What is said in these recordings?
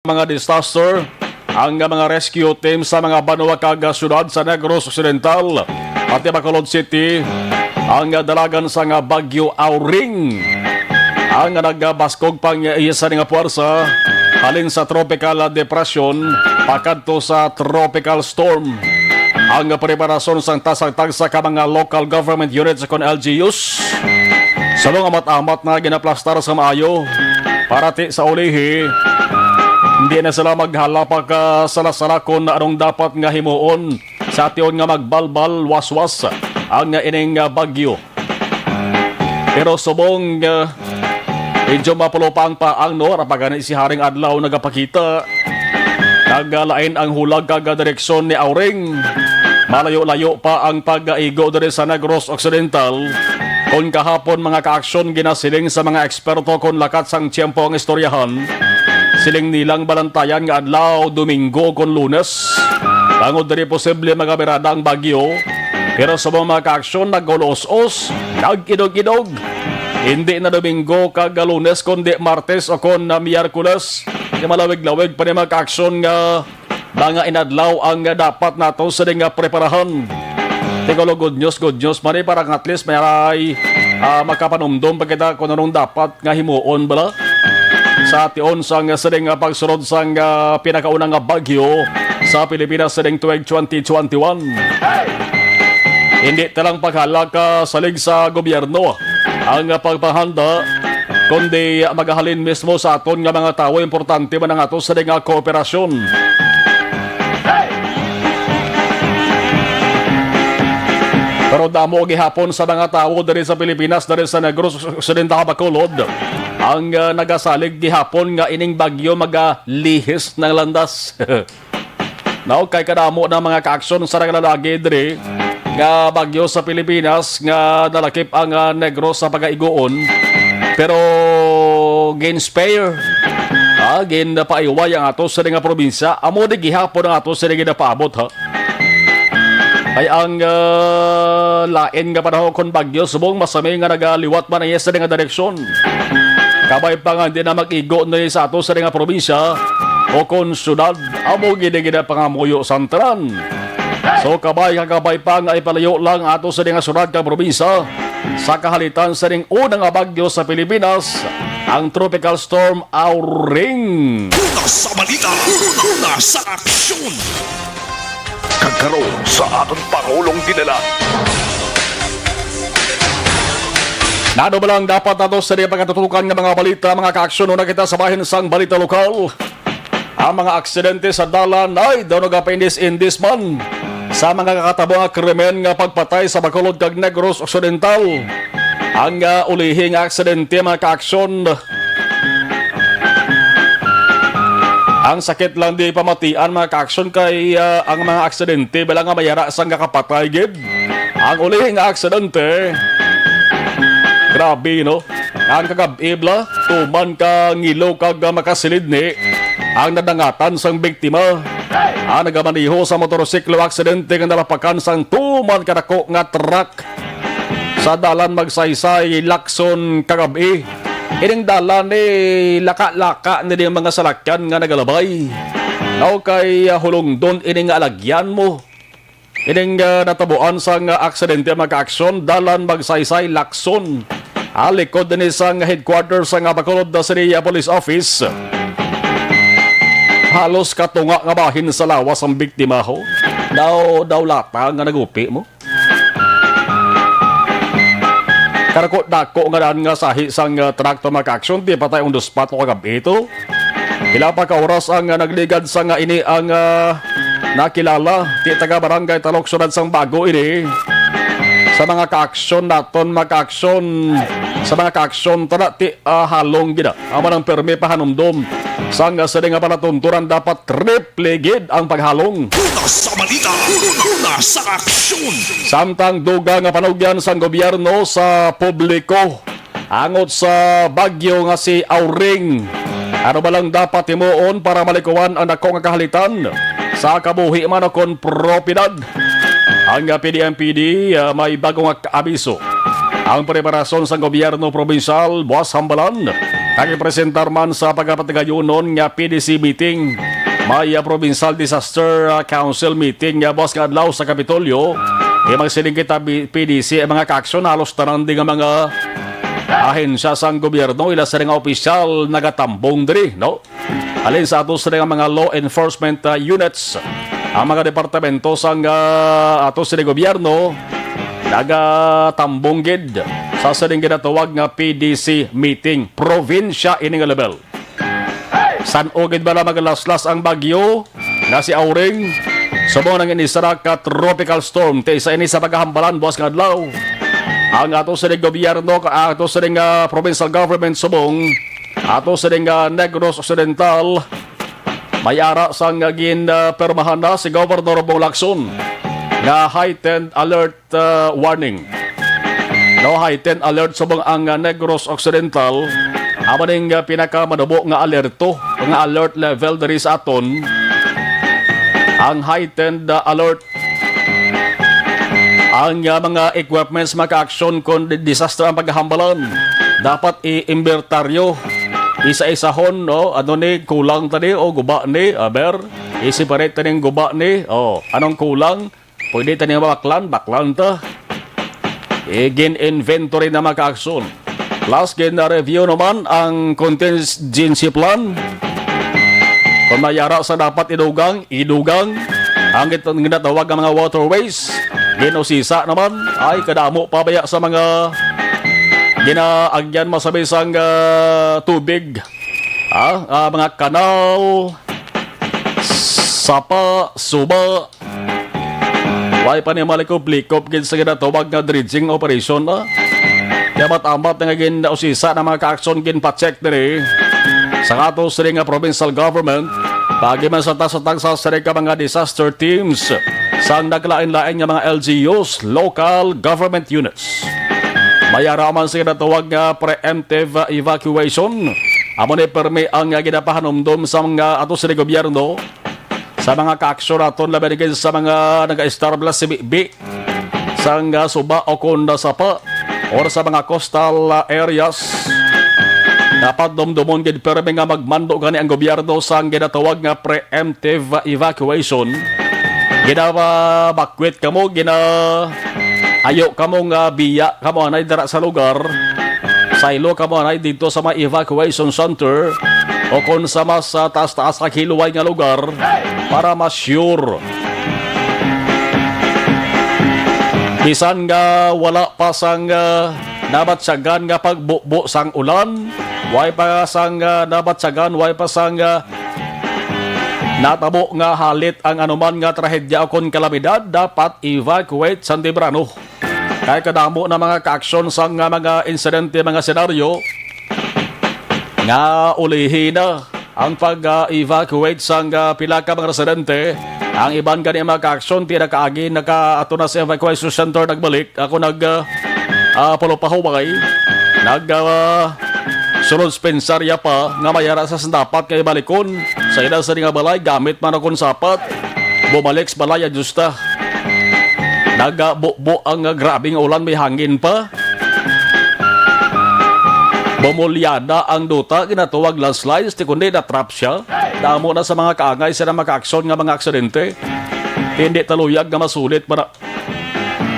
mga disaster ang mga rescue team sa mga Banwa kag syudad sa Negros Occidental at Bacolod City ang dalagan sa nga Bagyo Auring ang nagbaskog pang isa nga puwersa halin sa tropical depression pakadto sa tropical storm. Ang preparasyon sang tasag-tagsa ka mga local government units kon LGUs sa mga amat-amat na ginaplastar sa maayo para ti sa ulihi. Hindi na sila maghala pag sala-sala kung anong dapat nga himuon sa ation nga magbalbal waswas ang ining bagyo. Pero subong medyo mapulupang pa ang no rapagan si Haring Adlaw nagapakita kagalain ang hulag kag direksyon ni Auring. Malayo-layo pa ang pag-aigo diri sa Negros Occidental. Kung kahapon mga kaaksyon ginasiling sa mga eksperto kung lakat sang tiyempo ang istoryahan. Siling nilang balantayan nga adlaw, Domingo kon Lunes. Bangod diri posible magabirada ang bagyo. Pero sa mga kaaksyon naggulos-os, nag-idog-idog. Hindi na Domingo kag Lunes kundi Martes o kon Miyerkules. Malawig-lawig pa ni mga kaaksyon nga mga inadlaw ang dapat nato sa nga preparahan. Tigolo good news mani parang at least may makapanumdum pagkita kung anong dapat nga himuon bala sa ation sang sading pagsunod sang pinakaunang bagyo sa Pilipinas sading tuig 2021. Hindi talang paghalag salig sa gobyerno ang pagpahanda kundi magahalin mismo sa aton nga mga tao importante man ang ato sading kooperasyon. Pero damo gihapon sa mga tao diri sa Pilipinas, diri sa Negros Occidental, Bacolod, ang nagasalig gihapon nga ining bagyo magalihis ng landas. Now, kay kadamo na mga kaaksyon sa nagalagi diri nga bagyo sa Pilipinas nga nalakip ang Negros sa pagaigoon. Pero ginspare, ginapaiway ang ato sa nga probinsya. Amo di gihapon ang ato sa nga paabot ha. Ay ang lain nga panahon kon bagyo subong masami nga nagaliwat man ay sa nga direksyon. Kabay pa nga hindi na mag-igo na sa ato sa nga probinsya o kon syudad amo gid-gid pangamuyo santran. So kabay pa nga ipalayo lang ato sa nga syudad kag probinsya sa kahalitan sa ring unang bagyo sa Pilipinas, ang tropical storm Auring. Una sa balita, una sa aksyon. Kagkaroon sa ating Pangulong dinala. Nado ba lang dapat nato sa pagkatutukan ng mga balita, mga kaaksyon na kita sa bahin sang balita lokal. Ang mga aksidente sa dalan ay daw nagapindis-indis man sa mga kakatabang krimen nga pagpatay sa Bacolod kag Negros Occidental. Ang ulihing aksidente mga kaaksyon, ang sakit lang di pamatian mga kaaksyon kay ang mga aksidente bilang nga mayara sang kakapatay gid. Ang ulihing aksidente, grabe no, ang kagabibla tuman ka ngilo kag makasilid ni ang nadangatan sang biktima. Ang nagamaniho sa motorsiklo aksidente nga nalapakan sang tuman kadako nga truck sa dalan magsaysay Lacson kagabi. Ining dalan ni laka-laka ni mga salakyan nga nagalabay. Now kay hulong doon ining alagyan mo. Ining natabuan sang aksidente magka-aksyon dalan magsaysay Lacson. Alikod din isang headquarters sa Bacolod City Police Office. Halos katunga nga bahin sa lawas ang biktima ho. Daw lata nga nagupi mo. Karakot-dako nga daan nga sahi sang traktor magka-aksyon di patay on the spot o kagabi ito. Pila pa ka oras ang nagligad sa nga ini ang nakilala ti taga barangay Talok Sunad sang bago ini. Sa mga kaaksyon naton magka-aksyon sa mga kaaksyon tada ti halong gida aman ang permi pahanumdom sang sa nga palatunturan dapat triple gid ang paghalong. Una sa balita, una sa aksyon. Samtang duga nga panugyan sang gobyerno sa publiko angot sa bagyo nga si Auring. Ano ba lang dapat himuon para malikuan ang dako nga kahalitan sa kabuhi man o kon propidad. Ang PDMPD may bagong abiso. Ang preparasyon sa gobyerno probinsyal buwas hambalan Nagipresentar man sa pagkapatagayunon nga PDC meeting. May Provincial Disaster Council meeting nga boss nga adlaw sa Kapitolyo. Magsiling kita PDC mga kaaksyon halos tanan nga mga ahensya sa gobyerno ila sa nga opisyal nagatambong diri, no? Alin sa ato sa mga law enforcement units, ang mga departamento sa ato sa gobyerno nagatambong gid sa sining ginatawag nga PDC meeting, probinsya ining level. San ogid ba na magalaslas ang bagyo nga si Auring? Subong nang inisara ka tropical storm te isa ini sa paghahambalan buwas nga adlaw. Ang ato sa gobyerno, ato sa provincial government subong, ato sa Negros Occidental, may ara sang permahan na si Governor Bong Lacson na heightened alert warning. No heightened alert subong ang Negros Occidental. Amaning pinakamadabo nga alerto, nga alert level diri sa aton, ang heightened alert. Ang mga equipments maka-action kung disaster ang paghahambalan dapat i-imbertaryo isa-isahon, no? Ano ni kulang tani o guba ni aber i-separate tani guba ni anong kulang pwede tani baklan ta gin inventory na maka-action plus gin na review naman ang contingency plan kung mayara sa dapat idugang ang ginatawag ang mga waterways. Ginosisa naman ay kadamo pabaya sa mga ginaagyan masabi sang tubig. Mga kanal, sapa, suba. Way pa ni malikop-likop gin sa ginatawag nga dredging operation. Kaya matamat na ginosisa na mga ka-action gin pa-check diri sa ato sa nga provincial government. Bagi man sa tasatang sa ka mga disaster teams sang naglain-lain nga mga LGUs, local government units. Mayara man sila natawag nga preemptive evacuation. Amo ni permi ang ginapahanumdum sa mga ato sa gobyerno sa mga kaaksyon aton labi sa mga nag-establish si BB sang suba o kunda sapa or sa mga coastal areas. Dapat dumdumon gid permi nga magmando gani ang gobyerno sang ginatawag nga preemptive evacuation. Bakwit kamo, ayo kamo nga biya kamo anay dara sa lugar. Saylo kamo anay dito sa mga evacuation center o kung sa mas taas-taas na kiluway nga lugar para mas sure. Bisan nga wala pa sang nabatsagan nga pagbukbo sang ulan, way pa sang nabatsagan, way pa sang natabo nga halit ang anuman nga trahedya o kon kalamidad, dapat evacuate sa temprano. Kaya kadamo na mga ka-action sa mga insidente, mga senaryo nga ulihin na ang pag-evacuate sa pila ka mga residente. Ang iban gani mga ka-action tira kaagi naka-ato na sa evacuation center nagbalik. Ako pulupahumay sunod spensarya pa nga mayara sa sandapat kay balikon sa ina sa nga balay gamit man akong sapat bumalik sa balay ajusta nagabukbo ang grabing ulan may hangin pa bumulyada ang duta ginatuwag landslides ti kundi na trap siya damo na sa mga kaangay sa maka-aksyon nga mga aksidente hindi taluyag nga masulit para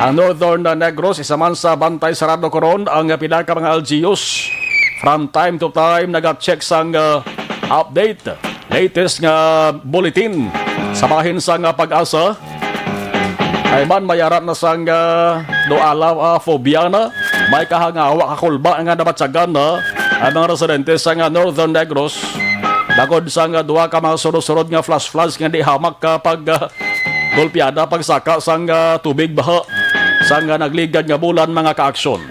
ang Northern Negros isa man sa bantay sarado koron ang pinaka mga LGUs. From time to time, nag-check sang update, latest nga bulletin sa bahin sang pag-asa. Ay man mayarat na sang doala phobia na, may kahangawa kakulba nga nabatsagan na ang mga residente sa Northern Negros. Dagod sang duwa ka mga surod-surod nga flash nga di hamak kapag golpiada pagsaka sang tubig baha sang nagligad nga bulan mga ka-aksyon.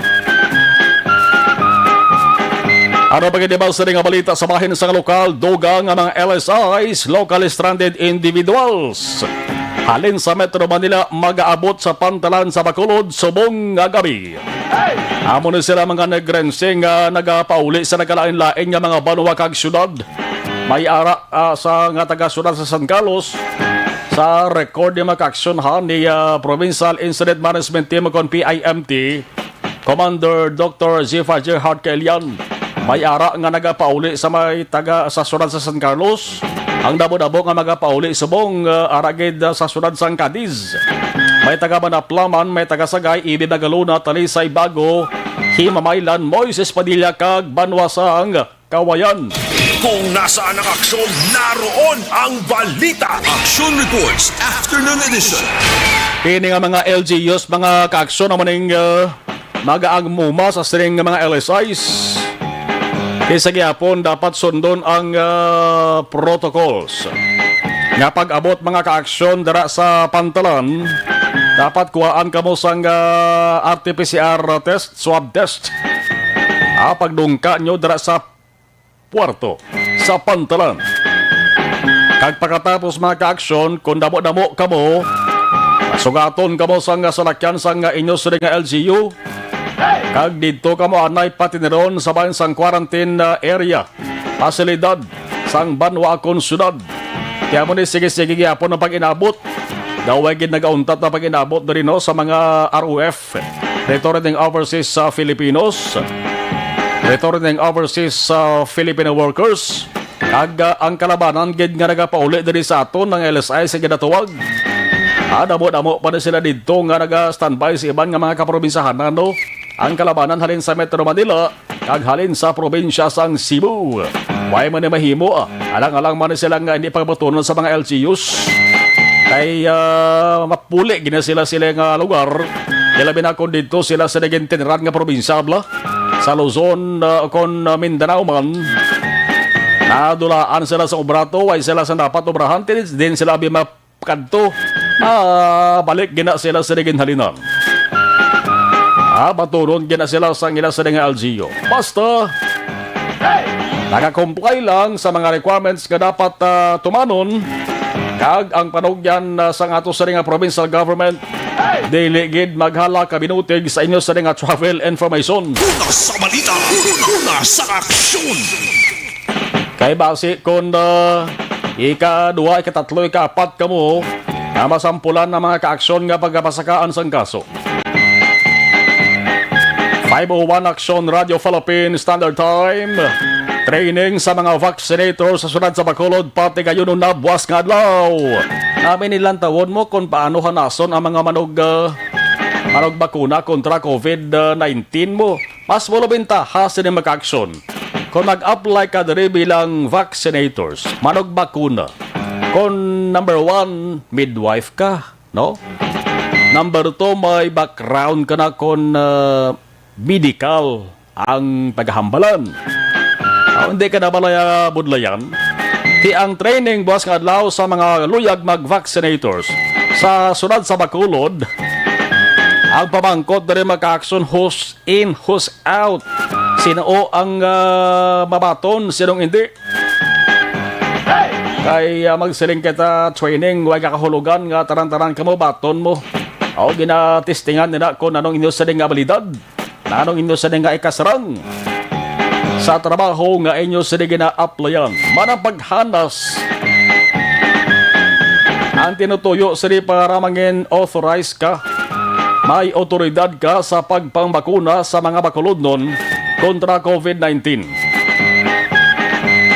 Ano pagkidibal sa nga balita sa bahin sa lokal, dugang ang mga LSIs, locally stranded individuals. Halin sa Metro Manila, mag-aabot sa pantalan sa Bacolod, subong nga gabi. Amo na sila mga nagrensing nagapauli sa nagkalain-lain nga mga banwa kag syudad. May ara sa nga taga-syudad sa San Carlos, sa record ni maka-aksyon ni Provincial Incident Management Team kon PIMT, Commander Dr. Zifa Gerhard Kaelian. may ara nga nagapauli sa may taga sa syudad sa San Carlos. Ang dabo-dabo nga magapauli subong aragid sa syudad sa Cadiz. May taga Manaplaman, may taga Sagay, Ibi Bagaluna, Talisay, Bago, Himamaylan, Moises Padilla kag Banwasang Kawayan. Kung nasaan ang aksyon, naroon ang balita. Action Reports Afternoon Edition. Kini nga mga LGUs, mga kaaksyon naman ng magaang muma sa string nga mga LSIs. Kaysa gyapon dapat sundon ang protocols. Nga pag-abot mga kaaksyon dara sa pantalan, dapat kuhaan kamo sang RT-PCR test, swab test. Pagdungka nyo dara sa puerto, sa pantalan. Kag pagkatapos mga kaaksyon, kung damo-damo kamo, sugaton kamo sang salakyan sang inyo sa nga LGU, kag dito kamo anay patineron sa bayan sang quarantine area, pasilidad sang Banwa Syudad. Kaya mo ni sige-sige gyapon ang pag-inabot. Daway gid nagauntat na pag-inabot diri no sa mga ROF, Returning Overseas Filipinos, Returning Overseas Filipino Workers. Kag ang kalabanan gid nga nagapauli diri sa aton ng LSI sa ginatuwag. Damo-damo pa na sila dito nga naga-standby sa iban nga mga kaprobinsahan no. Ang kalabanan halin sa Metro Manila kag halin sa probinsya sang Cebu. Way man ni mahimo alang-alang man sila nga hindi pagbotonon sa mga LGUs. Kay mapuli gina sila nga lugar. Ilabi na kung dito sila sa nagintinran nga probinsya bla. Sa Luzon kon Mindanao man. Nadulaan sila sa obrato, way sila sa dapat obrahan, din sila mapkanto. Balik gina sila sa naginhalinan. Baturon gina sila sa ngila sa nga LGU. Basta nakakomply lang sa mga requirements nga dapat tumanon. Kag ang panugyan sa ato sa nga provincial government, dili gid maghala kabinutig sa inyo sa nga travel information. Una sa balita, una sa aksyon. Kay base kung ika-2, ika-3, ika-4 kamo na masampulan ng mga kaaksyon nga pagkapasakaan sang kaso. 501 Action Radio Philippines Standard Time. Training sa mga vaccinator sa syudad sa Bacolod pati kayo nung nabuwas nga adlaw. Namin nilang tawon mo kung paano hanason ang mga manog bakuna kontra COVID-19 mo. Mas mo labinta hasin ng mag-action. Kung nag-apply ka diri bilang vaccinators, manog bakuna. Kung number 1, midwife ka, no? Number 2, may background ka na kung medical ang paghahambalan. Hindi ka na balaya budlayan. Ti ang training buwas nga adlaw sa mga luyag mag-vaccinators sa sunod sa Bacolod. Ang pamangkot na rin mag-action who's in, who's out. Sino ang mabaton, sinong hindi. Kaya magsiling kita training, huwag kakahulugan nga taran-taran ka mo, baton mo. Ginatestingan nila kung anong inyo sa nga abilidad. Anong inyo sa nga ikasarang. Sa trabaho nga inyo sa gina-applyan. Manang paghanas. Ang tinutuyo sa para mangin authorized ka. May otoridad ka sa pagpangbakuna sa mga bakulod nun kontra COVID-19.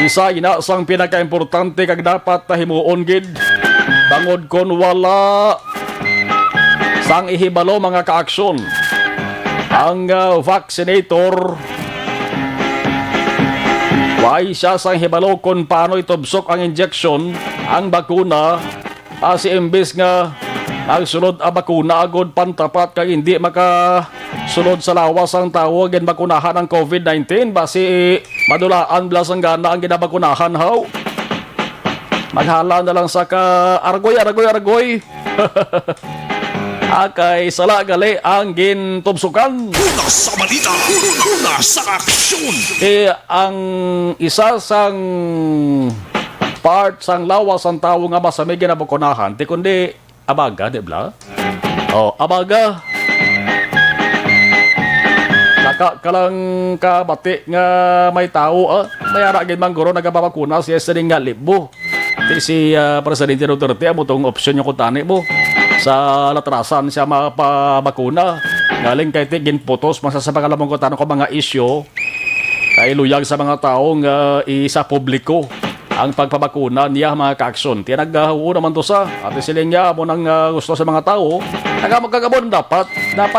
Isa ina sang pinaka-importante kag dapat tahimuon gid. Bangod kon wala sang ihibalo mga kaaksyon. Ang vaccinator way siya sang hibalo kung paano itubsok ang injection, ang bakuna, si imbes nga nagsulod ang bakuna agod pantapat kag hindi makasulod sa lawas ang tao agad bakunahan ang COVID-19 basi madulaan blas ang gana ang ginabakunahan haw. Maghala na lang sa ka argoy. Akay sala gali ang gintubsukan. Una sa balita, una sa aksyon. Ang isa sang part sang lawas ang tao nga masamig na bakunahan, ti kundi abaga, di ba? Abaga. Kalang kabati nga may tao, may aragin man guro nagababakuna siya sa nga libo. Ti si Presidente Duterte mo tong opsyon yung kutani mo. Sa latrasan siya mapabakuna. Galing kay tigin putos, masasabagal mo ko tanong ko mga isyo. Kay luyag sa mga taong isa publiko ang pagpabakuna niya mga ka-aksyon. Tinaghuo naman to sa at siling niya mo nang gusto sa mga tao. Nagamagkagabon dapat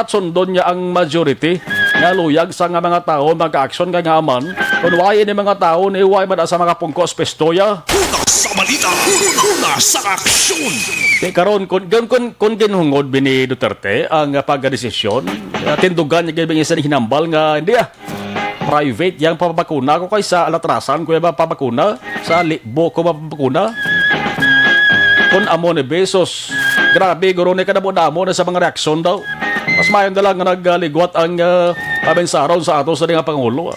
sundon niya ang majority nga luyag sa nga mga tao mga ka-aksyon kay nga man kung wain ni mga tao ni huway man sa mga pungkos pestoya. Una sa balita, una sa aksyon. Kaya karon kung ginhungod bini Duterte ang pagdesisyon, tindugan niya gayong isa ni hinambal nga hindi private yang papabakuna ko kaysa alatrasan ko yung papabakuna sa libo ko papabakuna. Kung amo ni Besos, grabe guro ni kadamo-damo na sa mga reaksyon daw. Mas mayon na lang nga nagligwat ang pabensaron sa ato sa nga Pangulo.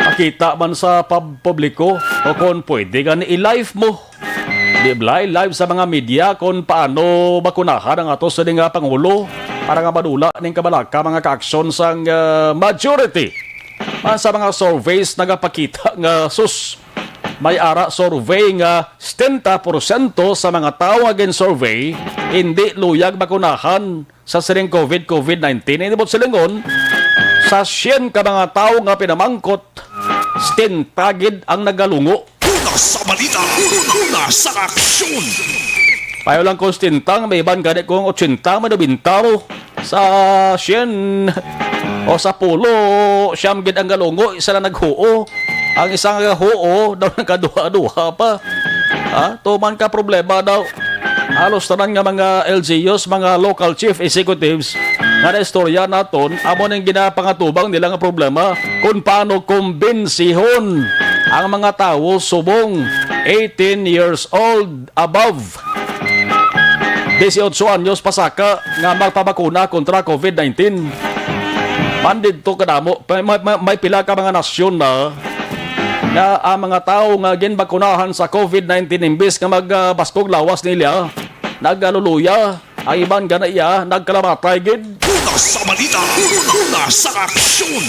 Makita man sa publiko o kung pwede ka i-live mo. Di ba? Live sa mga media kung paano bakunahan ang ato sa nga Pangulo para nga madula ng kabalaka mga ka-aksyon sa majority. Sa mga surveys nagapakita nga may ara survey nga 70% sa mga tao agin survey hindi luyag bakunahan sa siring COVID-19. Hindi mo silingon sa 100 ka mga tao nga pinamangkot 10 tagid ang nagalungo. Una sa balita, una sa aksyon. Payo lang kung stintang, may iban ganit kung 80 manubintaro sa 100 o sa pulo, siyam gid ang galungo, isa lang naghuo. Ang isang huo daw nagkaduha-duha pa. Tuman ka problema daw. Halos tanan nga mga LGUs, mga local chief executives, nga na istorya naton, amo nang ginapangatubang nila nga problema kung paano kumbensihon ang mga tao subong 18 years old above. 18 anyos pasaka nga magpabakuna kontra COVID-19. Mandid to kadamo, may pila ka mga nasyon na ang mga tao nga ginbakunahan sa COVID-19 imbis nga magbaskog lawas nila, naggaluluya, ang iban ganaya, nagkalamatay gid. Una sa balita, una sa aksyon.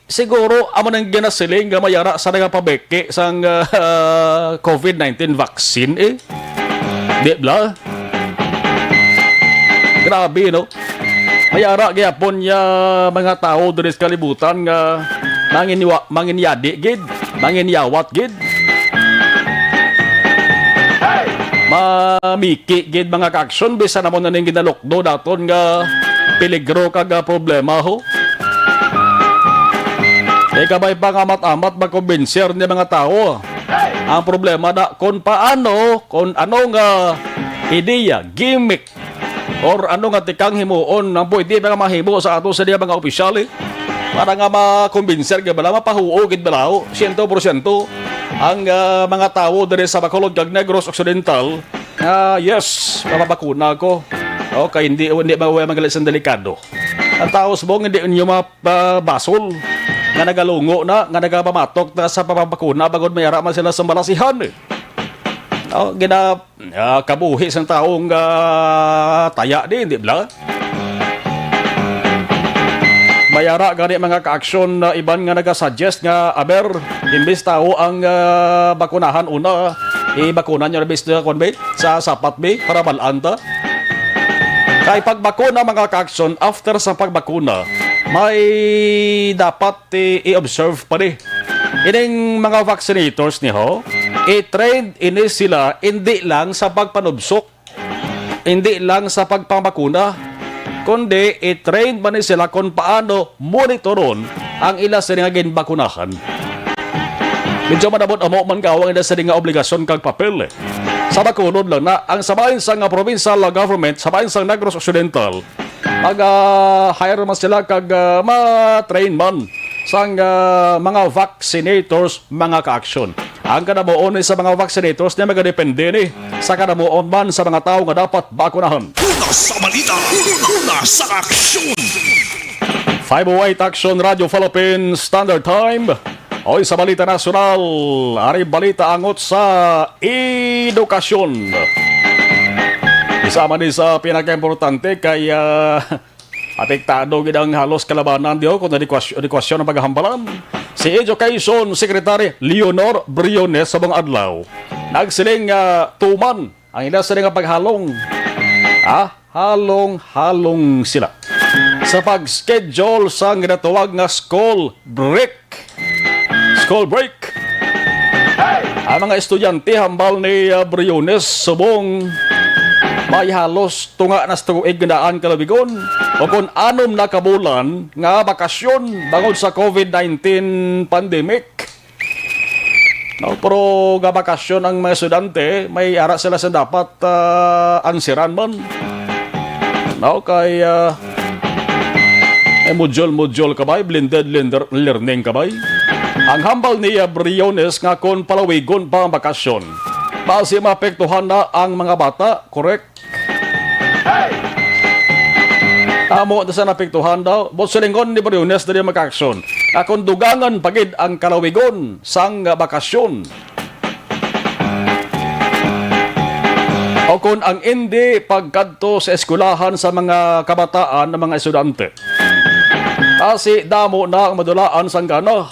Siguro amo nang ginasiling nga mayara sa nagapabeke sang COVID-19 vaccine Di ba? Grabe, no? Mayara gyapon ya mga tao diri sa kalibutan nga manginyadi gid, manginyawat gid. Mamiki gid mga ka-aksyon bisan namon na ning ginalokdo daton nga peligro kag problema ho. Kabay pa nga amat-amat magkumbinser ni mga tao. Ang problema na kung paano, kung ano nga ideya, gimmick, or ano nga tikang himuon ang pwede mga mahimo sa ato sa diya mga opisyal para nga makumbinser ka bala, mapahuo gid bala 100% ang mga tao diri sa Bacolod kag Negros Occidental yes, mapapakuna ko. Okay, hindi magalit sa delikado. Ang tao subong hindi nyo mapabasol nga nagalungo na, nga nagapamatok na sa papapakuna bagod mayara man sila sa balasihan kabuhi sa taong taya din, di ba? Mayara gani mga ka-aksyon na iban nga nagasuggest nga imbis tao ang bakunahan una, bakunan nyo na bis na sa sapat para malanta. Kay pagbakuna mga ka-aksyon, after sa pagbakuna, may dapat i-observe pa rin. Ining mga vaccinators niyo, i-train ini sila hindi lang sa pagpanubsok, hindi lang sa pagpambakuna, kundi i-train ba ni sila kung paano monitoron ang ila sa nga ginbakunahan. Medyo manabot amo man gawang ila sa nga obligasyon kag papel. Sa Bacolod lang na ang sabayan sa nga provincial government, sabayan sa Negros Occidental, mag-hire man sila kag ma-train man sa mga vaccinators, mga ka-aksyon. Ang kanamuon sa mga vaccinators na magadepende ni sa kanamuon man sa mga tao nga dapat bakunahan. Una sa balita, una sa aksyon. 508 Action Radio Philippines Standard Time. Oy sa Balita Nasional, ari balita angot sa edukasyon. Isama ni sa pinaka-importante kay apektado gid ang halos kalabanan diyo kung edukasyon ng paghahambalan. Si Education Secretary Leonor Briones sa mga adlaw nagsiling tuman ang ila sa nga paghalong. Halong-halong sila. sa pag-schedule sa ginatawag nga school break. School break. Ang mga estudyante hambal ni Briones subong may halos tunga na sa tuig gandaan kalabigon o kung anom na kabulan nga bakasyon bangod sa COVID-19 pandemic. No, pero nga bakasyon ang mga estudyante, may ara sila sa dapat ansiran man. No, kay module kabay, blended learning kabay. Ang hambal ni Briones nga kung palawigon pa ang bakasyon, base maapektuhan na ang mga bata, correct? Tamo na sa napektuhan daw, silingon ni Briones na niya mag-aksyon. Akong dugangan pagid ang kalawigon sang bakasyon. O kung ang hindi pagkadto sa eskulahan sa mga kabataan ng mga estudyante. Kasi damo na ang madulaan sang gana.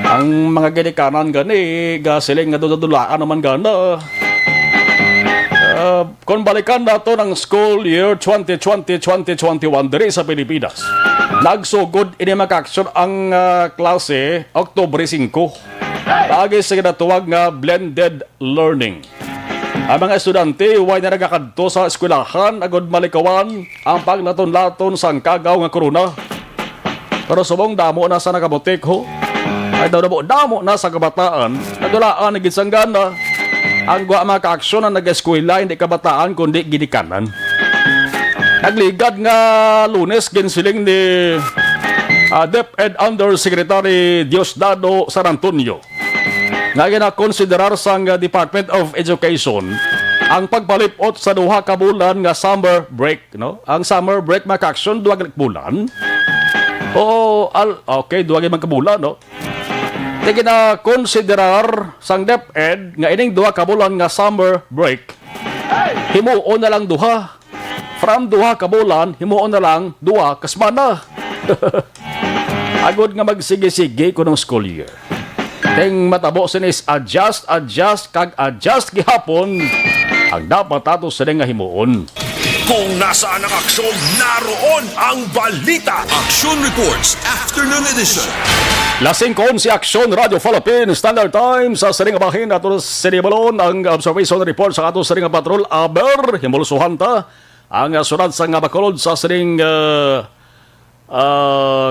Ang mga ginikanan gani, gasiling nga dudulaan naman gana. Kung balikan nato ng school year 2020-2021 diri sa Pilipinas, nagsugod ini mag-aksyon ang klase Oktubre 5. Lagi sa ginatuwag nga blended learning. Ang mga estudyante huwag na nagakadto sa eskwelahan agod malikawan ang paglaton-laton sa kagaw nga korona. Pero subong damo na sa nakabutik ho. Ay damo na sa kabataan, nadulaan na ginsanggana. Ang guwa mga ka-aksyon na nag-eskwela hindi kabataan kundi ginikanan. Nagligad nga Lunes ginsiling ni DepEd Undersecretary Diosdado San Antonio nga ginakonsiderar sang Department of Education ang pagpalipot sa duha ka bulan nga summer break, no? Ang summer break mga ka-aksyon duha ka bulan. Okay, duha ka bulan, no? Di na konsiderar sang DepEd nga ining duha ka bulan nga summer break. Himuon na lang duha. From duha ka bulan, himuon na lang duha ka semana. Agod nga magsige-sige kunong school year. Ting matabo sinis adjust gihapon ang dapat ato sa nga himuon. Kung nasaan ang aksyon, naroon ang balita. Action Reports Afternoon Edition. Lasing kon si Aksyon Radio Philippines Standard Time sa siring bahin ato sa Balon ang observation report sa ato siring patrol aber himulusuhan ta ang sunod sa nga bakolod sa siring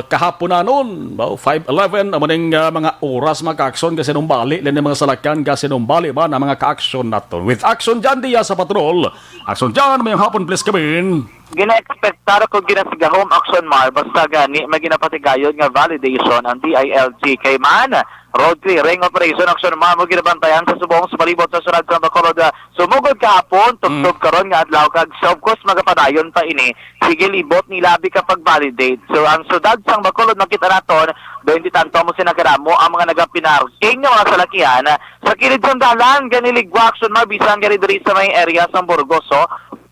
kahaponanon 5:11 amaning mga oras mga ka-aksyon kasi numbali lang mga salakyan kasi numbali ba na mga ka-aksyon naton with action dyan diya sa patrol. Action dyan may hapon please kamin. Gina-expectar ko ginasigahom action mar basta gani may ginapatigayon nga validation ang DILG kay man road clearing operation action mar mo ginabantayan sa subong sa palibot sa sunod sa Bacolod sumugod kahapon tugtog karon nga adlaw kag of course magapadayon pa ini sige libot ni labi kapag validate so ang sudad sang Bacolod makita naton 20 tanto mo sinakaramo ang mga nagapinarking nga mga salakyan sa kilid sang dalan ganiligwa action mar bisan gani diri sa may area sa Burgos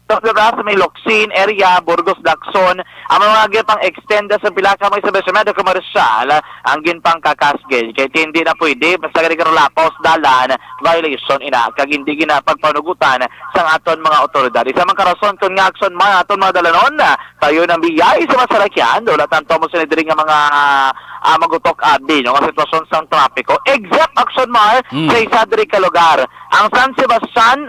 sa may Locsin area, Burgos, Lacson, ang mga gipang extend sa pilaka may establishmento komersyal, ang ginpang kakasgil. Kaya hindi na pwede, basta gani karulapaw dalan, violation ina, kag hindi gina pagpanugutan sa aton mga otoridad. Isa man karason kung nga action mga aton mga dalanon, tayo ng biyay sa masarakyan, doon tanto mo sinidiri nga mga magutok abi, no? Ang sitwasyon sa trapiko. Exact action mar sa isa diri ka lugar. Ang San Sebastian,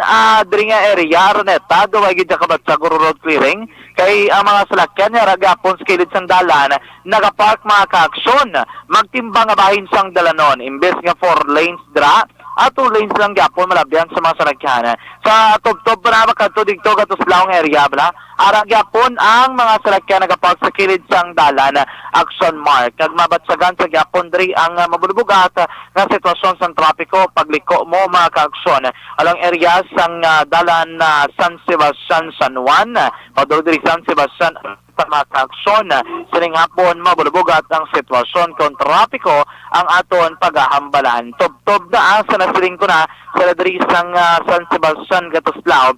diri nga area, Roneta, duwag kabat sa Guru Road clearing kay ang mga salakyan nga ragapon sa kilid sang dalan nagapark mga ka-aksyon magtimbang nga bahin sang dalanon imbes nga 4 lanes dra at 2 lanes lang gapon malabyan sa mga salakyan sa tubtob pa na kadto didto katos laong area bla ara gapon ang mga salakyan nagapark sa kilid sang dalan action mark kag mabatsagan sa gapon diri ang mabulbugat nga sitwasyon sang trapiko pagliko mo mga ka-aksyon alang area sang dalan San Sebastian San Juan padulong diri San Sebastian mga ka-aksyon sining hapon mabulbugat ang sitwasyon kung trapiko ang aton paghahambalan tubtob na sa nasiling ko na sa diri sang San Sebastian Gatuslao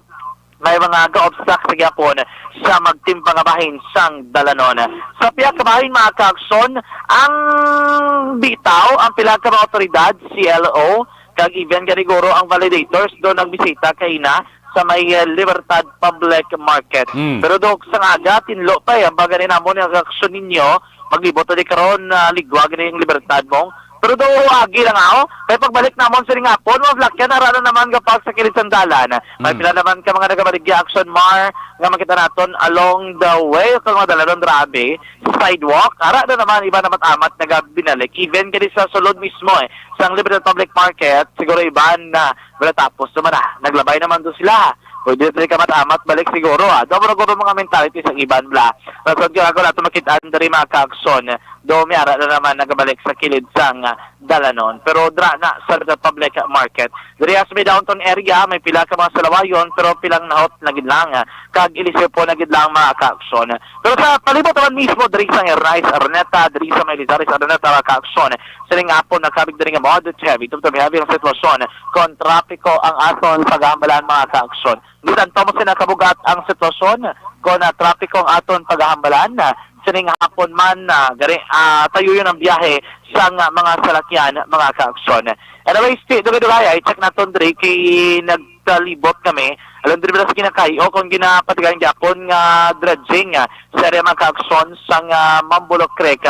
may mga ga-obstack sa gyapon sa magtimbang nga bahin sang dalanon. Sa piyak ka bahin mga ka-aksyon, ang bitaw, ang pila ka mga otoridad, CLO, kag even ganiguro ang validators doon nagbisita kay na sa may Libertad Public Market. Pero dog sa nga tinlo pa ang baga ni namo ni aksyon ninyo maglibot di karon ligwag ni yung Libertad mong. Pero do agi lang ako. Kaya pagbalik namon sa ringapon, mavlakyan arana naman kapag sa kilid sandalan. May pila naman ka mga nagabaligya action mar nga makita naton along the way kung madaladon drabe sidewalk. Ara na naman iba naman amat nagabinalik. Even kadi sa sulod mismo sa Libertad Public Market, siguro iban na wala tapos naman naglabay naman do sila. Pwede rin ka matamat balik siguro Dobro mga mentality sa iban bla. Rasod ka ako nato makitaan dari mga kaakson. Do may ara na naman nagabalik sa kilid sang dalanon. Pero dra na sa public market. Dari sa may downtown area may pila ka mga salawayon pero pilang nahot na gidlang. Kag ilisip po na gidlang mga kaakson. Pero sa palibot naman mismo dari sa Rice Araneta, dari sa may Lizaris Araneta mga kaakson. Siling nga po nakabig dari nga moderate heavy. Tumutumi heavy ang sitwasyon. Kon trapiko ang aton paghambalan mga kaakson. Bisan to mo sinakabugat ang sitwasyon kung trapiko ang aton paghambalan sining hapon man tayo yun ang biyahe sa mga salakyan mga kaakson. Anyway, dugay check naton dre kay nagtalibot kami alam dre ba sa kinakayo kung ginapatigan gyapon nga dredging sa area mga kaakson sa Mambulok Creek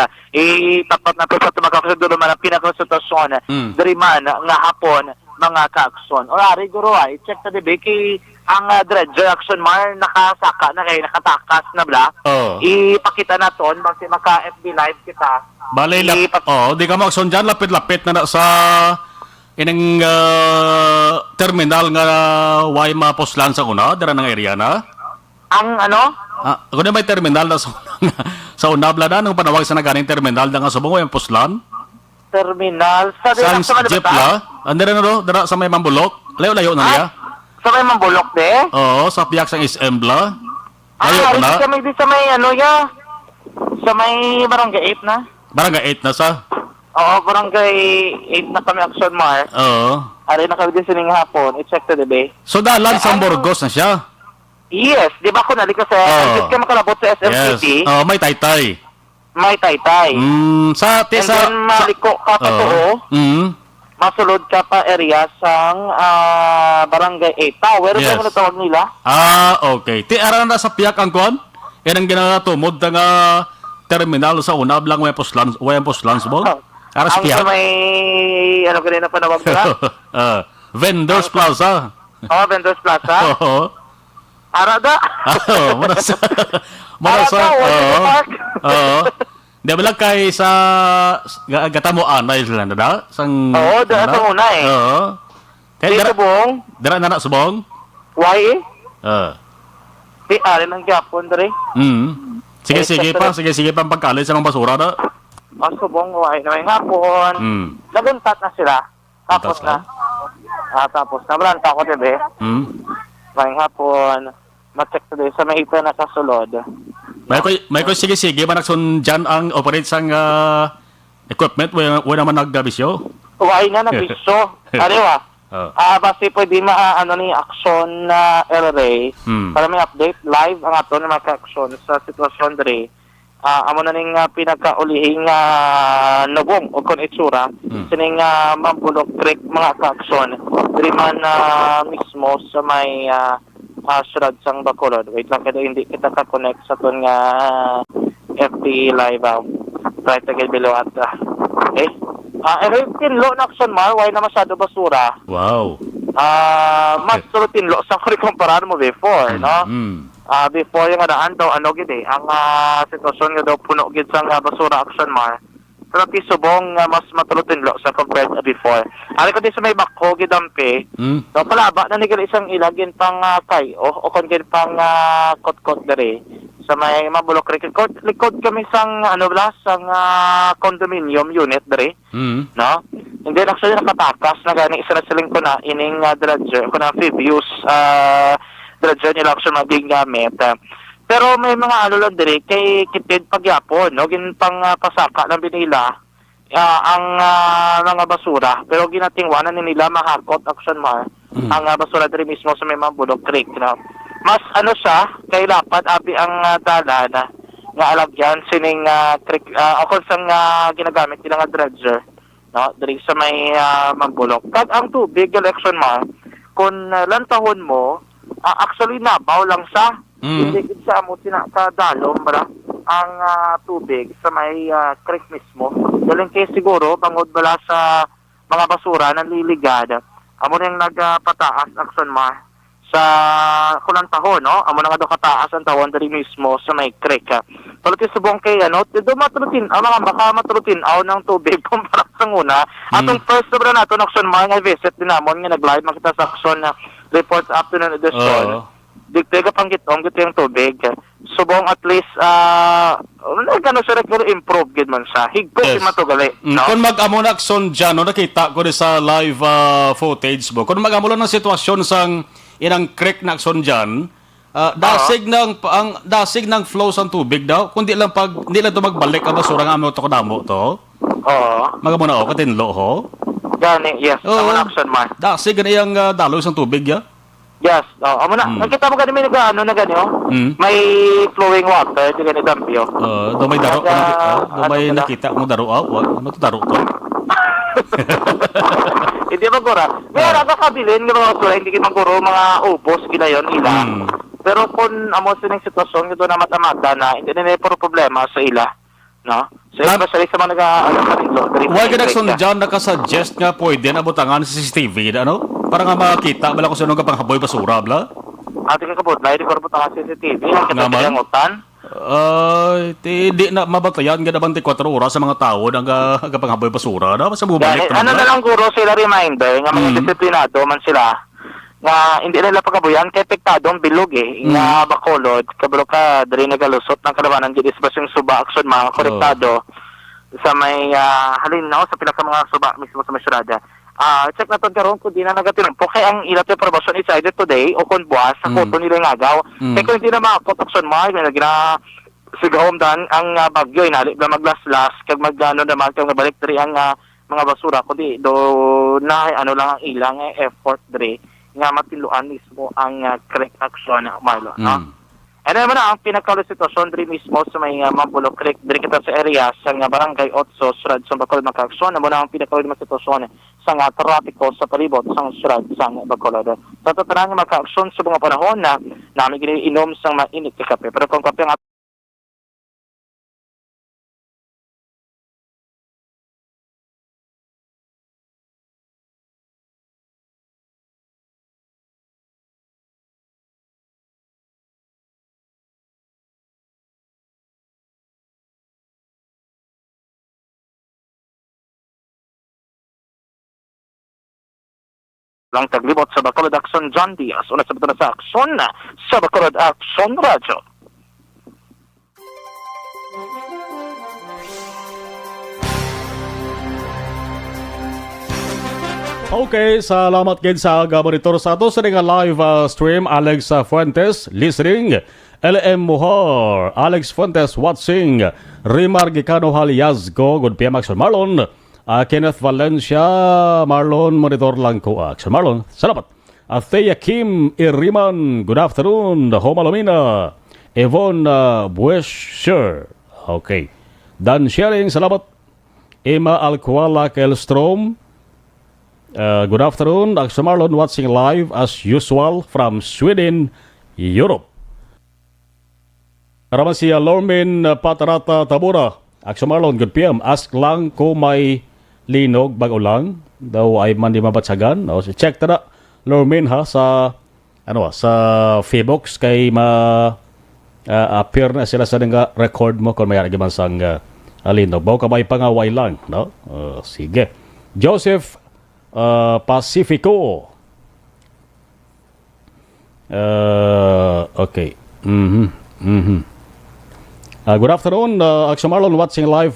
tapat na to sa tumakakson dulo man ang pinakasitwasyon dre man nga hapon mga kaakson. O ari guro check ta dibe kay ang dredger action mar nakasaka na kay nakatakas na bla. Ipakita naton basta maka FB live kita. Balay di ka mag-aksyon dyan, lapit-lapit na sa ining terminal nga way mapuslan sa kuna, dara ng area na. Ang ano? Kung may terminal na sa unabla na, nung panawag sa naganing terminal na nga subong way puslan. Terminal sa jeep la. Andira na ro, dara sa may Mambulok. Layo-layo na niya. Sa may Mambulok de? Oo, sa piyak sang SM bla. Layo na. Sa may ano ya? Sa may Barangay 8 na? Barangay 8 na sa? Oo, Barangay 8 na kami action mar. Oo. Ari na kami din sining hapon. I-check to the bay. So dalan sa Burgos na siya? Yes, di ba ko nali kasi ang ka makalabot sa SM City? Yes, may taytay. May taytay. Sa And then maliko ka pa to masulod ka pa area sang Barangay 8 Tower. Yes. Ano tawag nila? Okay. Ara na sa piyak ang kuan? Yan ang ginatumod nga terminal sa unab lang way puslans mo. Ara sa piyak. Ang may ano kanina pa nawag nila? Vendors Plaza. Vendors Plaza? Oo. Arada? Muna sa Di ba lang kay sa gatamuan na sila na da? Oo, dara sa una Oo. Dito bong? Dara na na subong? Why Di ari ng Japon dere. Sige pa pagkalit sa mga basura na. Subong why na may hapon. Naguntat na sila. Tapos na. Tapos na balanta ko dibe. May hapon. Ma-check today sa may ita na sa sulod. May ko sige manakson dyan ang operate sang equipment wala naman nagbisyo. Why na nagbisyo? Ariwa. Basta pwede ano ni action na LRA para may update live ang ato na mga action sa sitwasyon dere. Amo na ning pinakaulihing nabong o kon itsura sining Mambulok Creek mga ka-action diri man mismo sa may Surad sang Bacolod. Wait lang kada hindi kita ka-connect sa ton nga FB live right again below at okay. Tinlo na action mar why na masyado basura. Wow. Mas tinlo sa kumpara mo before, no? Before yung daan daw ano gid ang sitwasyon nga daw puno gid sang basura action mar. Pero kisubong mas matulutinlo sa compared before. Ari ko din sa may bako gidampi. So palaba na nigel isang ilagin pang kayo o kon gid pang kot-kot dere sa may Mambulok Creek. Likod kami sang sang condominium unit dere. No? Hindi actually nakatakas na gani isa na siling ko na ining dredger ko na amphibious dredger nila action maging gamit. Pero may mga lang dire kay kitid pagyapon no gin pang pasaka ng binila ang mga basura pero ginatingwanan ni nila mahakot action mar ang basura dire mismo sa may Mambulok Creek no. Mas siya kay lapat abi ang dalan nga alagyan sining creek o kon sang ginagamit nila nga dredger no dire sa may Mambulok. Kag ang tubig election mar kun lantahon mo Actually, nabaw lang sa. Mm. Hindi gid sa amo kadalom, bara. Ang tubig sa may creek mismo. Galing kay siguro, bangod bala sa mga basura na liligad. Amo na yung nagpataas, Akson Mar. Sa kulang tahon, no? Amo na nga daw kataas ang tahon dali mismo sa may creek. Pero tisubong kay, do matulutin, mga baka matulutin aw ng tubig kumpara sa una. Atong first sobra nato, Akson Mar, nga visit din namon, nga nag-live, makita sa Akson na reports afternoon edition. Digtega pang gitong yung tubig. Subong at least gano siya pero improve gid man siya. Higko Yes. si matugali, no? Kung mag-amo na akson dyan, no, nakita ko rin sa live footage mo, kung mag-amo lang ng sitwasyon sang inang creek na akson dyan, dasig ng flow sa tubig daw, kundi lang pag hindi lang ito magbalik ang basura nga mo ito kadamo to, Oo. mag-amo na ako, katinlo ho. Gani, yes. Amo na Akson Mar. Dasig na iyang daloy sa tubig, ya? Yes. Amo na. Nakita mo gani may na gani, oh. May flowing water, di gani dampyo. Do may daro, do may ano nakita mo daro, ano to daro to? Hindi magura. Meron ka kabilin ng mga basura, hindi maguro mga ubos ginayon ila. Pero kung amo sining sitwasyon ito na mata-mata na hindi na puro problema sa ila, no? So especially sa mga Why ka nagsun dyan nakasuggest nga pwede na butangan sa CCTV, ano? Para nga makita, bala ko sa nung kapanghaboy basura, bla? Ating kabot, lahi di ko rin ang CCTV, ang Naman? katatangutan. Di na mabatayan nga naman 24 oras sa mga tao ng kapanghaboy basura, na? Basta bumalik Ano na lang guro sila reminder, nga mga disiplinado man sila, nga hindi nila pagkabuyan, kay pektadong bilog nga bakolod, kabalo ka, dali nagalusot ng kalabanan, di isbas yung suba, aksyon, mga korektado, sa may halinaw, sa pinaka mga suba mismo sa masyurada. Check na ito karon kung di na nagatinumpo. Kaya ang ilat yung probation is either today o kung buwas sa koto nila yung agaw. Kaya kung hindi na makakot, aksyon mo, may nagina sigahom dan ang bagyo, inalik na maglaslas, kag magano naman, kag nabalik dari ang mga basura, kundi do na ano lang ang ilang effort dari nga matiluan mismo ang correct action Marlo, no? Ano naman ang pinakaulo sitwasyon diri mismo sa may Mambulo Creek, diri kita sa area sa Barangay Otso, Surad sa Bacolod Makaksyon, ano na ang pinakaulo na sitwasyon sa trapiko sa palibot sa Surad sa Bacolod. Sa tatanan nga makaaksyon sa mga panahon na namin giniinom sa mainit na kape. Pero kung kape nga lang taglibot sa Bacolod Action John Diaz. Una sa betul sa Action sa Bacolod Action Radyo. Okay, salamat gid sa gabaritor sa ato sa nga live stream. Alex Fuentes listening, LM Muhar, Alex Fuentes watching, Rimar Gicano Haliazgo, good PM Action Marlon, Kenneth Valencia, Marlon monitor lang ko Action Marlon. Salamat. Thea Kim Iriman, good afternoon. Homalomina, Yvonne Buescher. Okay. Dan sharing, salamat. Emma Alcuala Kelstrom. Good afternoon, Action Marlon watching live as usual from Sweden, Europe. Karaman si Lormin Patarata Tabura. Action Marlon, good PM. Ask lang kung may linog bago lang. Daw ay man di mabatsagan. O, so check tada, Lormin ha, sa sa Febox kay appear na sila sa nga record mo kung may aragiman sang linog. Bago ka may pangaway lang. No? Sige. Joseph Pacifico. Okay. Good afternoon, Action Marlon watching live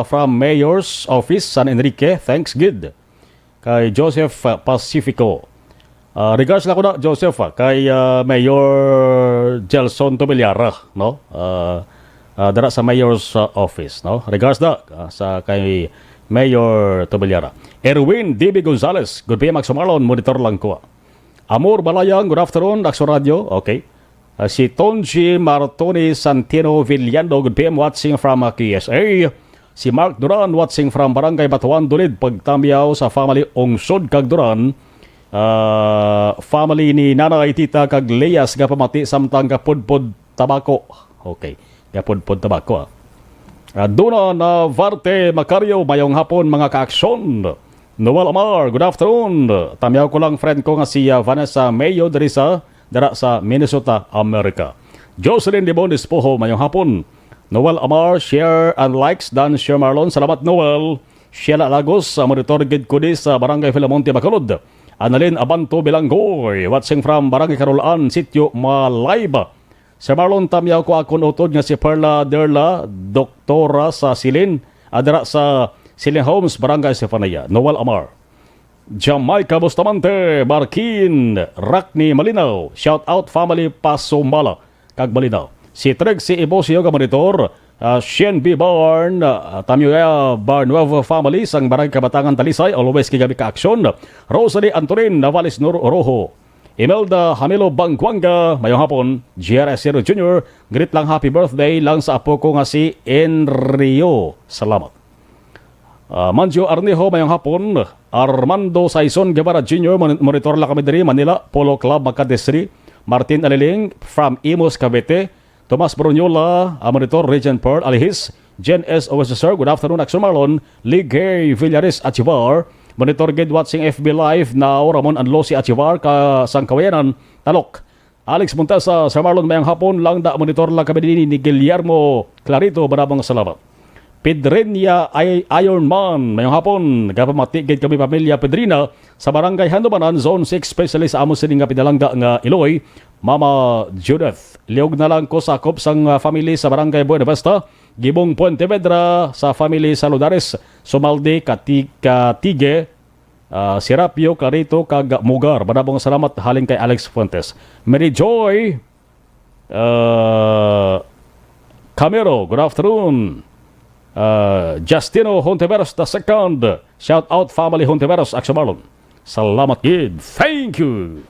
from Mayor's Office, San Enrique. Thanks, good. Kay Joseph Pacifico. Regards lang ko na, Joseph, kay Mayor Gelson Tobiliara, no? Dara sa Mayor's Office, no? Regards na sa kay Mayor Tobiliara. Erwin D.B. Gonzalez, good PM, Action Marlon, monitor lang ko. Amor Balayang, good afternoon, Action Radio, okay. Si Tonji Martoni Santino Villando, good PM, watching from KSA. Si Mark Duran, watching from Barangay Batuan, Dulid, Pagtamyaw sa family Ungsod kag Duran. family ni Nanay Tita kag Leas nga pamati samtang gapudpod tabako. Okay, gapudpod tabako. Duna na Varte Macario, mayong hapon mga kaaksyon. Noel Amar, good afternoon. Tamyaw ko lang friend ko nga si Vanessa Mayo dara sa Minnesota, America. Jocelyn Debonis Poho, mayong hapon. Noel Amar, share and likes dan share Marlon. Salamat Noel. Sheila Lagos, monitor gid ko di sa Barangay Filamonte, Bacolod. Annalyn Abanto Bilanggoy, watching from Barangay Carolaan, Sitio Malayba. Sa Marlon, tamyaw ko akon utod nga si Perla Derla, doktora sa Silin, adara sa Silin Homes, Barangay Stefanaya. Noel Amar. Jamaica Bustamante, Markin, Rakni Malinaw, shout out family Pasumala, kag Malinaw. Si Trixie Ibosio ka monitor, Shen B. Barn, tamyaw Barnuevo family, sang Barangay Kabatangan Talisay, always kigabi ka-aksyon. Rosalie Antonin, Navales Rojo. Imelda Hamilo Bangkwanga, mayong hapon. GRS Zero Jr., greet lang happy birthday lang sa apo ko nga si Enrio. Salamat. Manjo Arnejo, mayong hapon. Armando Saison Guevara Jr., monitor la kami diri Manila Polo Club Macadesri. Martin Aliling from Imos Cavite. Tomas Brunyola, monitor Regent Pearl Alihis. Jen S. OSSR, good afternoon Action Marlon. Ligay Villares Achivar, monitor gid watching FB Live now. Ramon Anlosi Achivar ka Sangkawayanan Talok. Alex Montesa sa Marlon, mayang hapon lang da monitor lang kami din ni Guillermo Clarito, maraming salamat. Pedrenia Ironman, mayong hapon gapamati gid kami pamilya Pedrina sa Barangay Handumanan, Zone 6, specialist sa amo sini nga pinalangga nga Iloy. Mama Judith, liog na lang ko sakop sang family sa Barangay Buena Vista, Gibong Puentevedra sa family sa Ludares, Sumalde, Katige, Serapio, Clarito, kag Mugar. Maraming salamat haling kay Alex Fuentes. Mary Joy Camero, good afternoon. Justino Hontiveros II, shout out family Hontiveros, Action Marlon. Salamat kid. Thank you.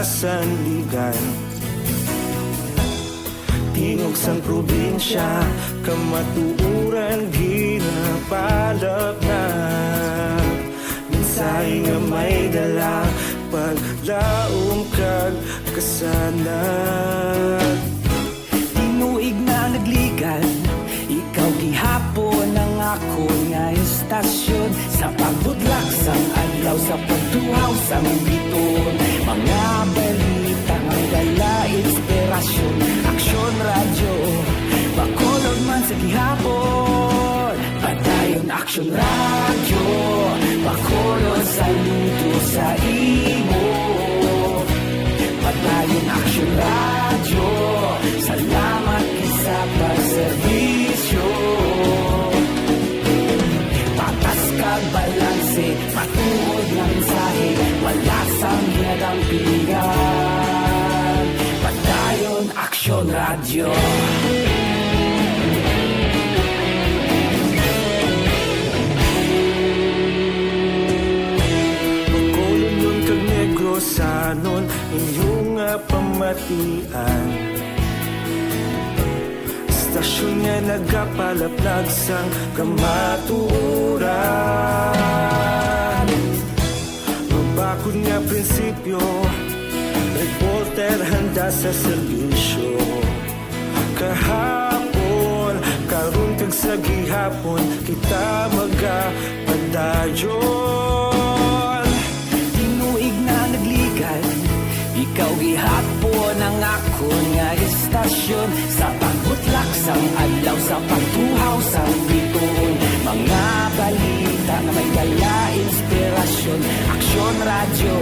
Sandigan tingog sang probinsya kamatuuran ginapalap na minsay nga may dala paglaom kag kasanag tinuig na nagligan ikaw gihapon ang ako nga istasyon sa pagbudlak sang adlaw sa pagtuhaw sang biton mga balita nga dala inspirasyon aksyon radyo bakolog man sa gihapon padayon aksyon radyo bakolog sa luto sa imo padayon aksyon radyo salamat sa pagserbisyo patas kag balanse matuod ng mensahe wala sang ginagampingan padayon aksyon radyo Bacolod nun kag Negros sanon inyong pamatian Stasyon nga nagapalaplag sang kamaturan Mabakod nga prinsipyo Reporter handa sa serbisyo Kahapon, karun kag sa gihapon Kita magapadayon Tinuig na nagligan Ikaw gihapon ang ako nga istasyon Sa pagbutlak sang adlaw Sa pagtuhaw sang biton Mga balita na may dala radyo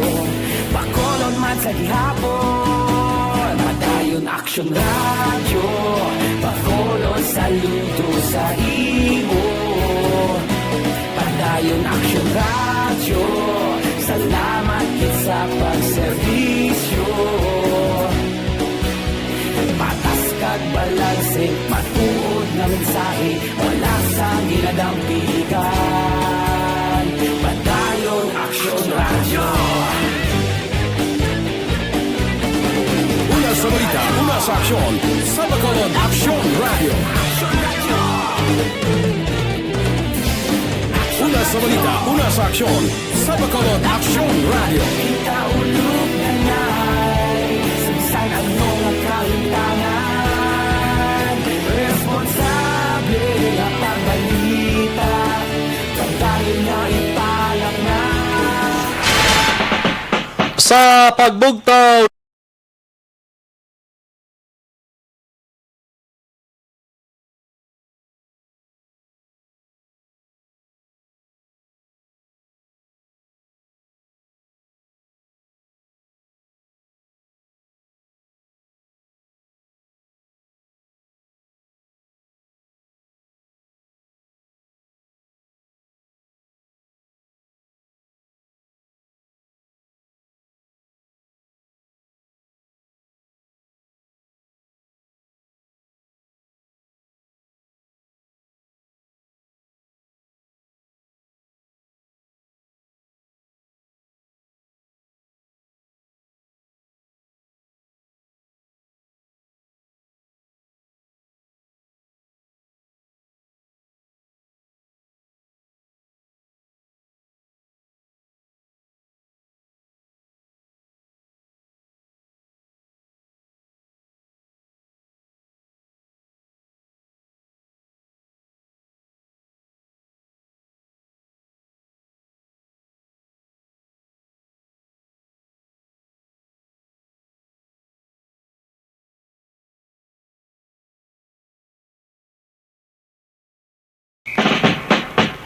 Bacolod man sa gihapon Padayon aksyon radyo Bacolod saludo sa imo Padayon aksyon radyo Salamat kit sa pagserbisyo Patas kag balanse Matuod na mensahe Wala sa ginadampikan Padayon aksyon radyo Una sa balita, una sa aksyon, sa Bacolod Aksyon Radio. Una sa balita, una sa aksyon, sa Bacolod Aksyon Radio. Kaulog na na'y Sinsan ang mga kahintangan Responsable na pagbalita Pagdayon na ipalak na Sa pagbugtaw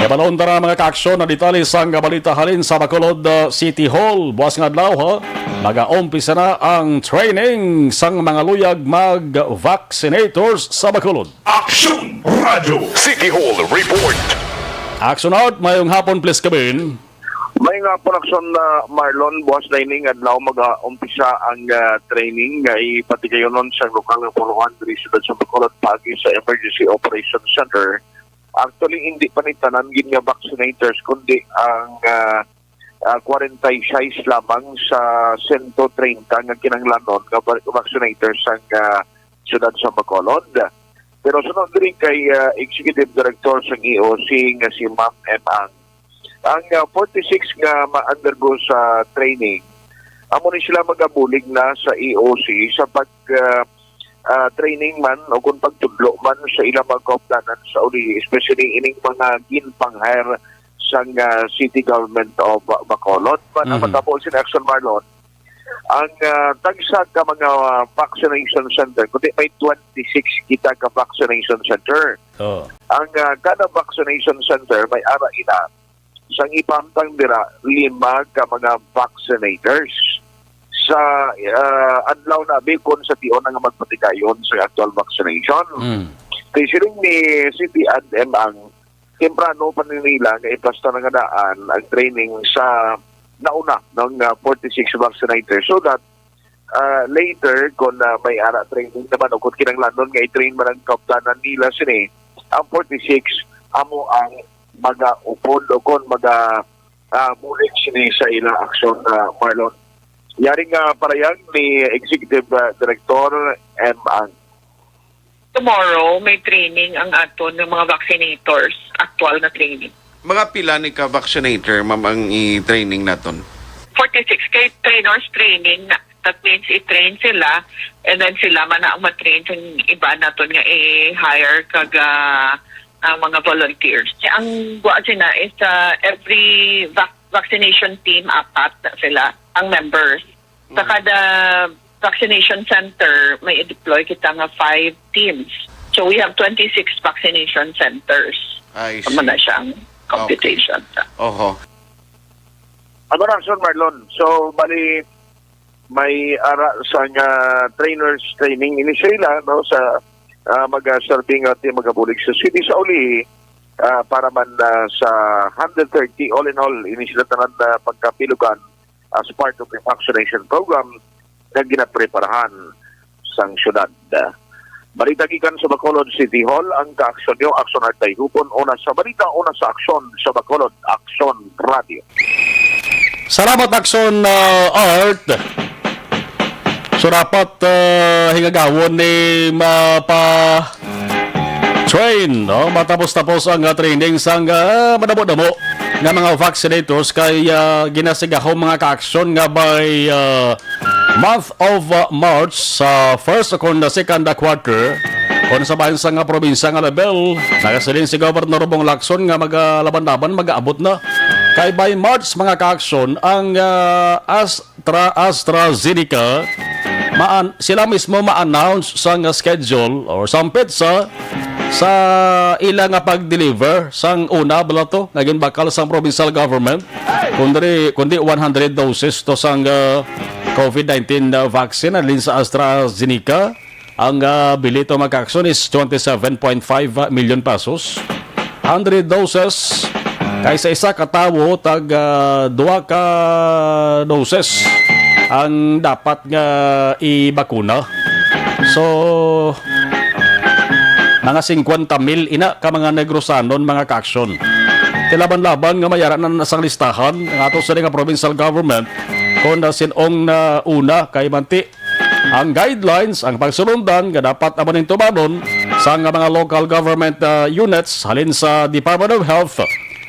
Ibalon tara mga kaaksyon na detalye sa balita halin sa Bacolod City Hall. Buwas nga adlaw ha. Mag-aumpisa na ang training sang mga luyag mag-vaccinators sa Bacolod. Aksyon Radio City Hall Report. Action out, mayong hapon please kabin. May nga po aksyon na Marlon, buwas lining adlaw mag-umpisa ang training ay pati kayo nun sa lokal ng puluhan diri sa Bacolod pagi sa Emergency Operations Center. Actually, hindi pa nitanan nga vaccinators, kundi ang 46 lamang sa 130 nga kinanglanon nga vaccinators ang siyudad sa Bacolod. Pero sunod rin kay Executive Director sa EOC nga si Ma'am M. Ang 46 nga ma-undergo sa training, amo ni sila magabulig na sa EOC sa pag training man o kung pagtudlo man sa ilang mga kauptanan sa uli, especially ining mga ginpang-hire sa City Government of Bacolod. Matapos sin Action Marlon, ang tagsag ka mga vaccination center, kundi may 26 kita ka vaccination center. Ang kada vaccination center may ara ina sang ipamtang dira 5 ka mga vaccinators. Sa adlaw na bikon sa tion nga magpatikayon sa actual vaccination. Kaya siling ni City ADM ang temprano pa nila nga iplasta nga daan ang training sa nauna ng 46 vaccinators so that later kung may ara training naman o kung kinanglanon nga i-train man ang kauptanan nila sini, ang 46 amo ang maga-upod o kung maga-mulik sini sa ilang aksyon na Marlon. Yaring parayag ni Executive Director M. Tomorrow, may training ang aton ng mga vaccinators, actual na training. Mga pila ni ka-vaccinator, ma'am, ang i-training naton? 46 kay trainers training na. That means i-train sila and then sila man na ang matrain sa iba naton nga i-hire kaga mga volunteers. Ang buwan sila is every vaccination team, 4 na sila ang members. Sa kada vaccination center, may i-deploy kita nga 5 teams. So we have 26 vaccination centers. I see. Tama na siyang computation. Oho. Ano na, Sir Marlon? So, bali, may ara sa nga trainers training ini sila no sa mag-serving at magabulig sa city sa uli para man sa 130 all in all ini sila tanan na pagkapilugan as part of the vaccination program na ginapreparahan sang syudad. Balita gikan sa Bacolod City Hall ang kaaksyon nyo, Aksyon Artay Hupon, una sa balita, una sa aksyon sa Bacolod, Aksyon Radio. Salamat Aksyon Art. So dapat hingagawon ni mapa-train, no? Matapos-tapos ang training sang madamo-damo nga mga vaccinators kay ginasigahom mga ka-aksyon nga by month of March sa first second second quarter kung sa bayan sa nga probinsya nga level nagasilin si Governor Bong Lacson nga maglaban-laban mag-aabot na kay by March mga ka-aksyon ang AstraZeneca sila mismo ma-announce sa schedule or sampit sa ilang nga pag-deliver sang una bala to naging bakal sang provincial government kundi 100 doses to sang COVID-19 vaccine alin sa AstraZeneca ang bili to magkakson is 27.5 million pesos 100 doses kaysa isa katawo tag 2 ka doses ang dapat nga ibakuna. So mga 50,000 ina ka mga negrosanon mga kaksyon. Tilaban-laban nga mayaran na sang listahan ang ato sa nga provincial government kung na sinong na una kay manti ang guidelines ang pagsulundan nga dapat amanin tumanon sa nga mga local government units halin sa Department of Health.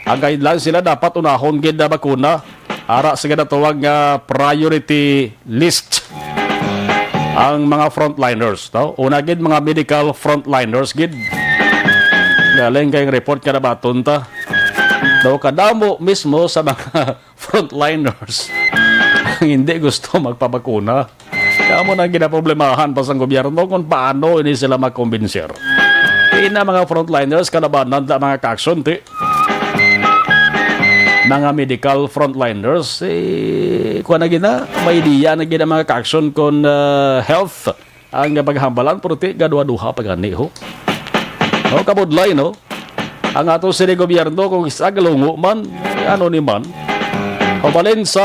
Ang guidelines sila dapat unahon gid na bakuna ara sa ginatawag nga priority list ang mga frontliners no? Una gid mga medical frontliners gid galing kayong report ka na baton ta daw kadamo mismo sa mga frontliners ang hindi gusto magpabakuna kaya mo na ginaproblemahan pa sa gobyerno kung paano ini sila magkumbinser ina mga frontliners kalabanan da mga kaksyon ti mga medical frontliners kuha na gina may idea na gina mga ka-action kon health ang paghambalan puruti gadwa-duha pagani ho no kabudlay no ang ato sini gobyerno kung isa galungo man ano ni man pabalin sa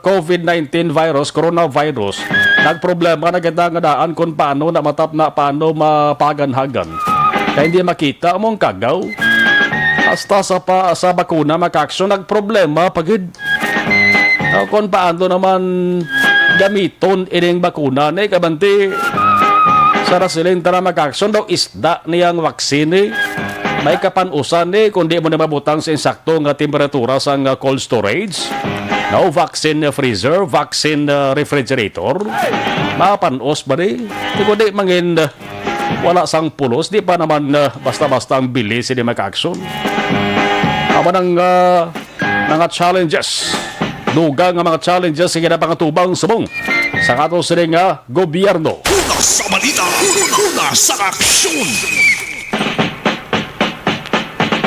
COVID-19 virus coronavirus nagproblema na kita nga daan kung paano na matap na paano mapaganhagan kaya hindi makita mong kagaw hasta sa bakuna makaksyon nagproblema pagid kung paano naman gamiton ining bakuna na kabanti sa rasilin tara makaksyon daw isda niyang vaksine may kapanusan kundi mo na mabutang sa insakto nga temperatura sa cold storage no vaccine freezer vaccine refrigerator mapanos ba kundi mangin wala sang pulos di pa naman basta-basta ang bili sila makaksyon ama ng mga challenges dugang nga mga challenges sa ginapangatubang subong sa kato sila nga gobyerno Una sa balita, una sa aksyon.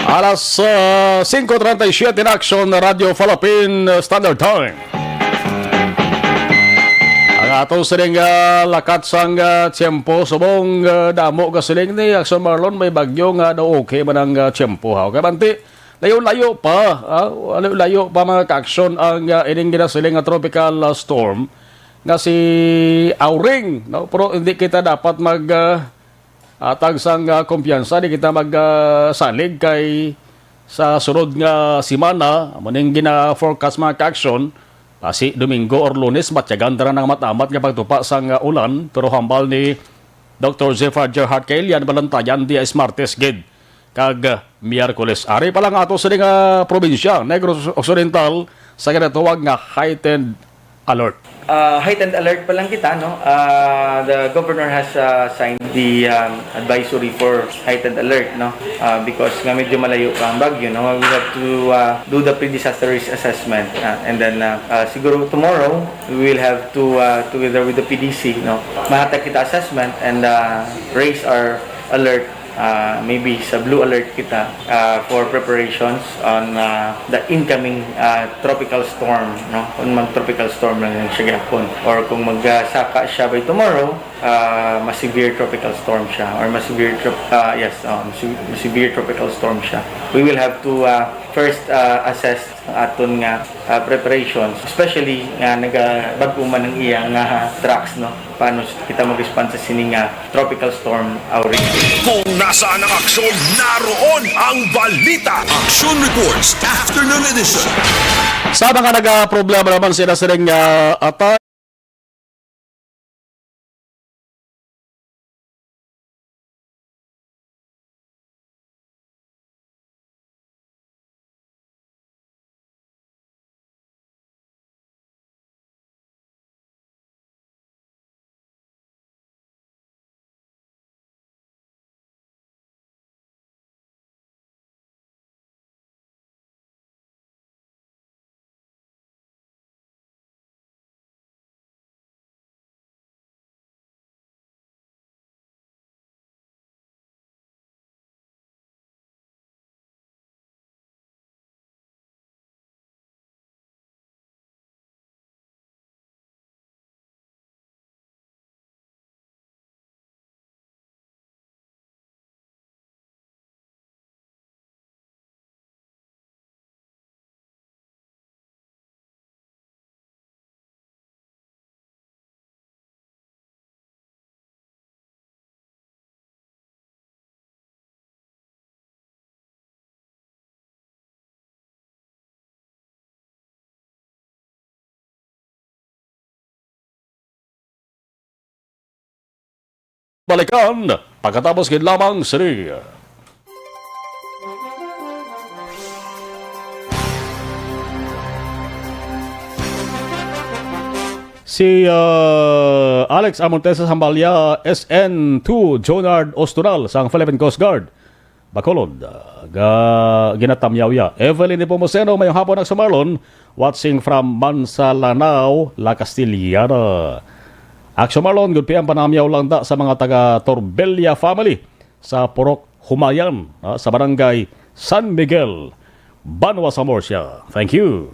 alas 5:37 in action Radio Philippine Standard Time ato siling lakat sang tiyempo subong damo kasiling ni Aksyon Marlon may bagyo nga daw okay man ang tiyempo ha kaya banti layo-layo pa layo pa mga ka-aksyon ang ining ginasiling nga tropical storm nga si Auring no? Pero hindi kita dapat tag sang kumpiyansa di kita salig kay sa sunod nga simana maning gina-forecast mga ka-aksyon si Domingo or Lunes matyagan na ng matamat nga pagtupa sang ulan pero hambal ni Dr. Zephyr Gerhard Kailian balantayan di Martes gid kag Miyerkules ari pa lang ato sa nga probinsya Negros Occidental sa ginatawag nga heightened alert. Heightened alert pa lang kita, no? The governor has signed the advisory for heightened alert, no? Because nga medyo malayo pa ang bagyo, no? We have to do the pre-disaster risk assessment, and then siguro tomorrow we will have to together with the PDC, no? Mahatag kita assessment and raise our alert maybe sa blue alert kita for preparations on the incoming tropical storm, no? Kung mag-tropical storm lang yung siya gapon, or kung magsaka siya by tomorrow, mas severe tropical storm siya, or mas severe tropical storm siya. We will have to first assess ang aton nga preparations, especially nga nagabag-uman ng iyang tracks, no? Paano kita mag-respond sa sining tropical storm Auring. Kung nasaan ang aksyon, naroon ang balita. Action Reports Afternoon Edition. Sa mga nag-problema naman sila sa ring atay, balikan pagkatapos gid lamang siri. Si Alex Amontesa Sambalya, SN2 Jonard Ostoral sang Philippine Coast Guard Bacolod, ginatamyaw ya. Evelyn Nepomuceno mayong hapon ng Sumarlon, watching from Mansalanao, La Castillana. Aksyon Marlon, good PM panamyaw lang da sa mga taga Torbella family sa Purok Humayan, sa barangay San Miguel, Banwa, Samorcia. Thank you.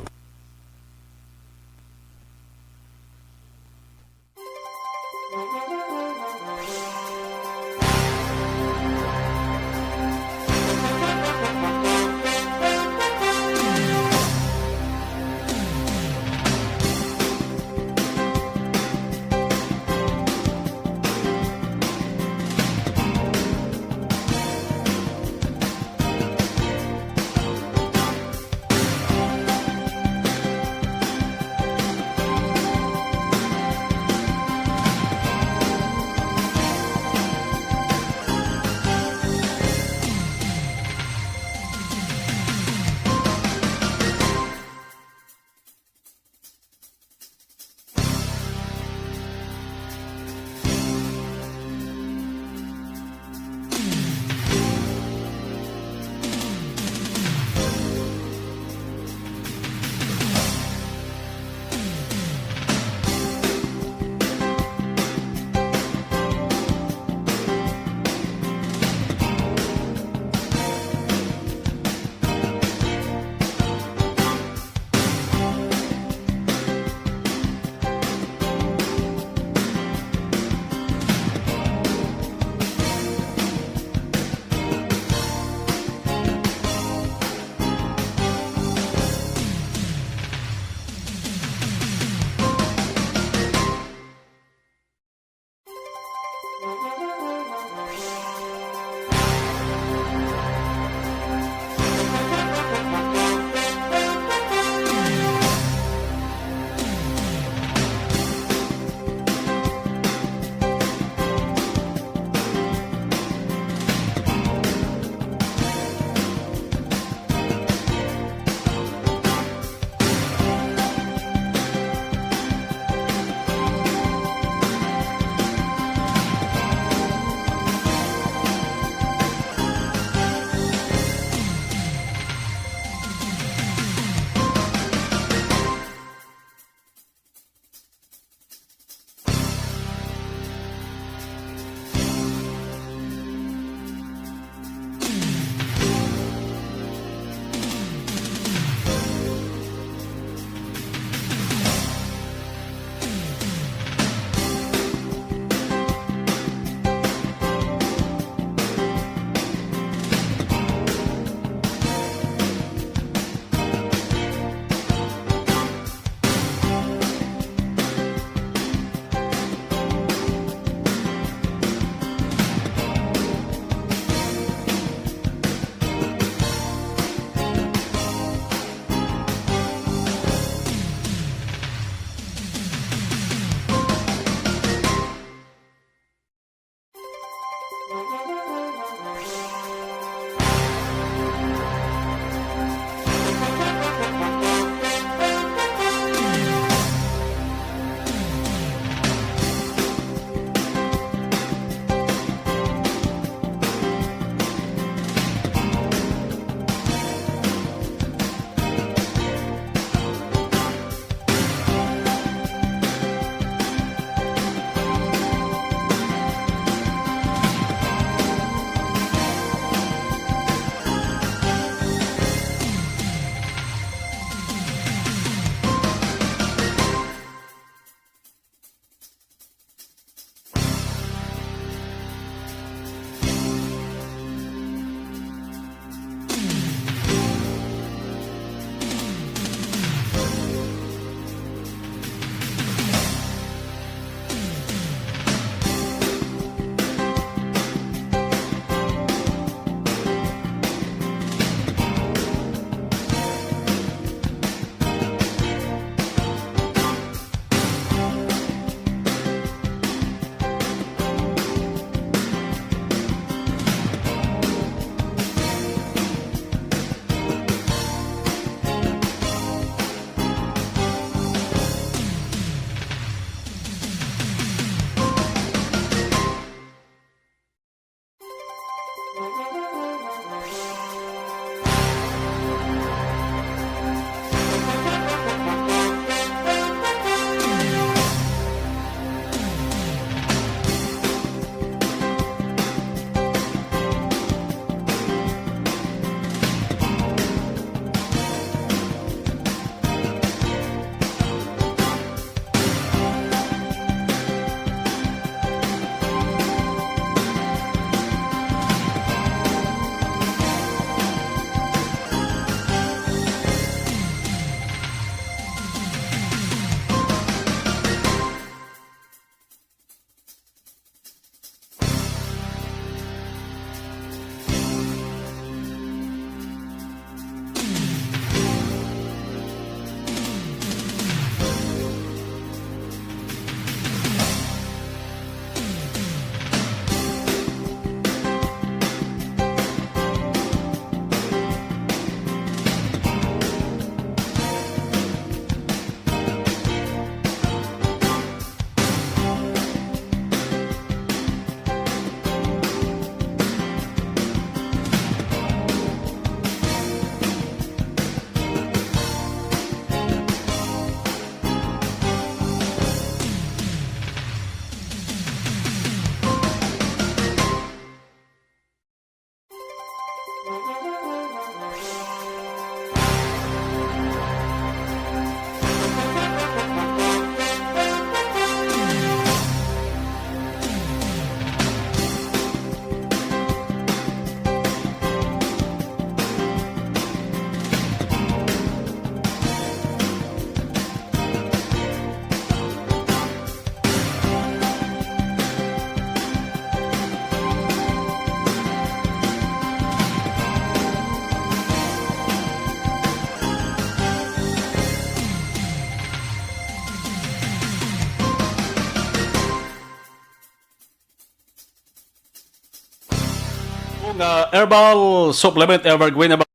Herbal supplement Evergreen na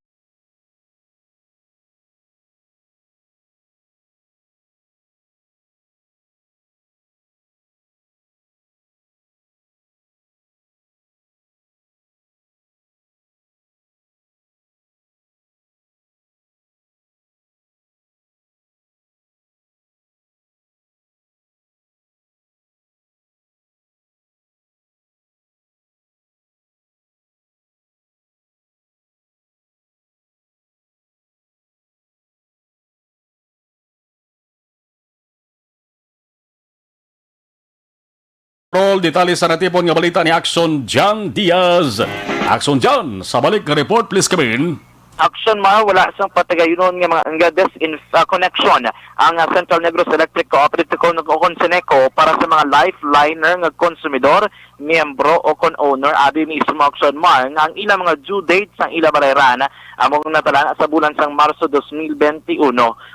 roll detalye sa natipon nga balita ni Action John Diaz. Action John, sa balik nga report please come in. Action Mar, wala sang patagayunon nga mga connection ang Central Negros Electric Cooperative o Seneco para sa mga lifeliner nga konsumidor, miyembro o owner abi mismo Action Mar nga ang ilang mga due date sang ila balayran among natalan sa bulan sang Marso 2021.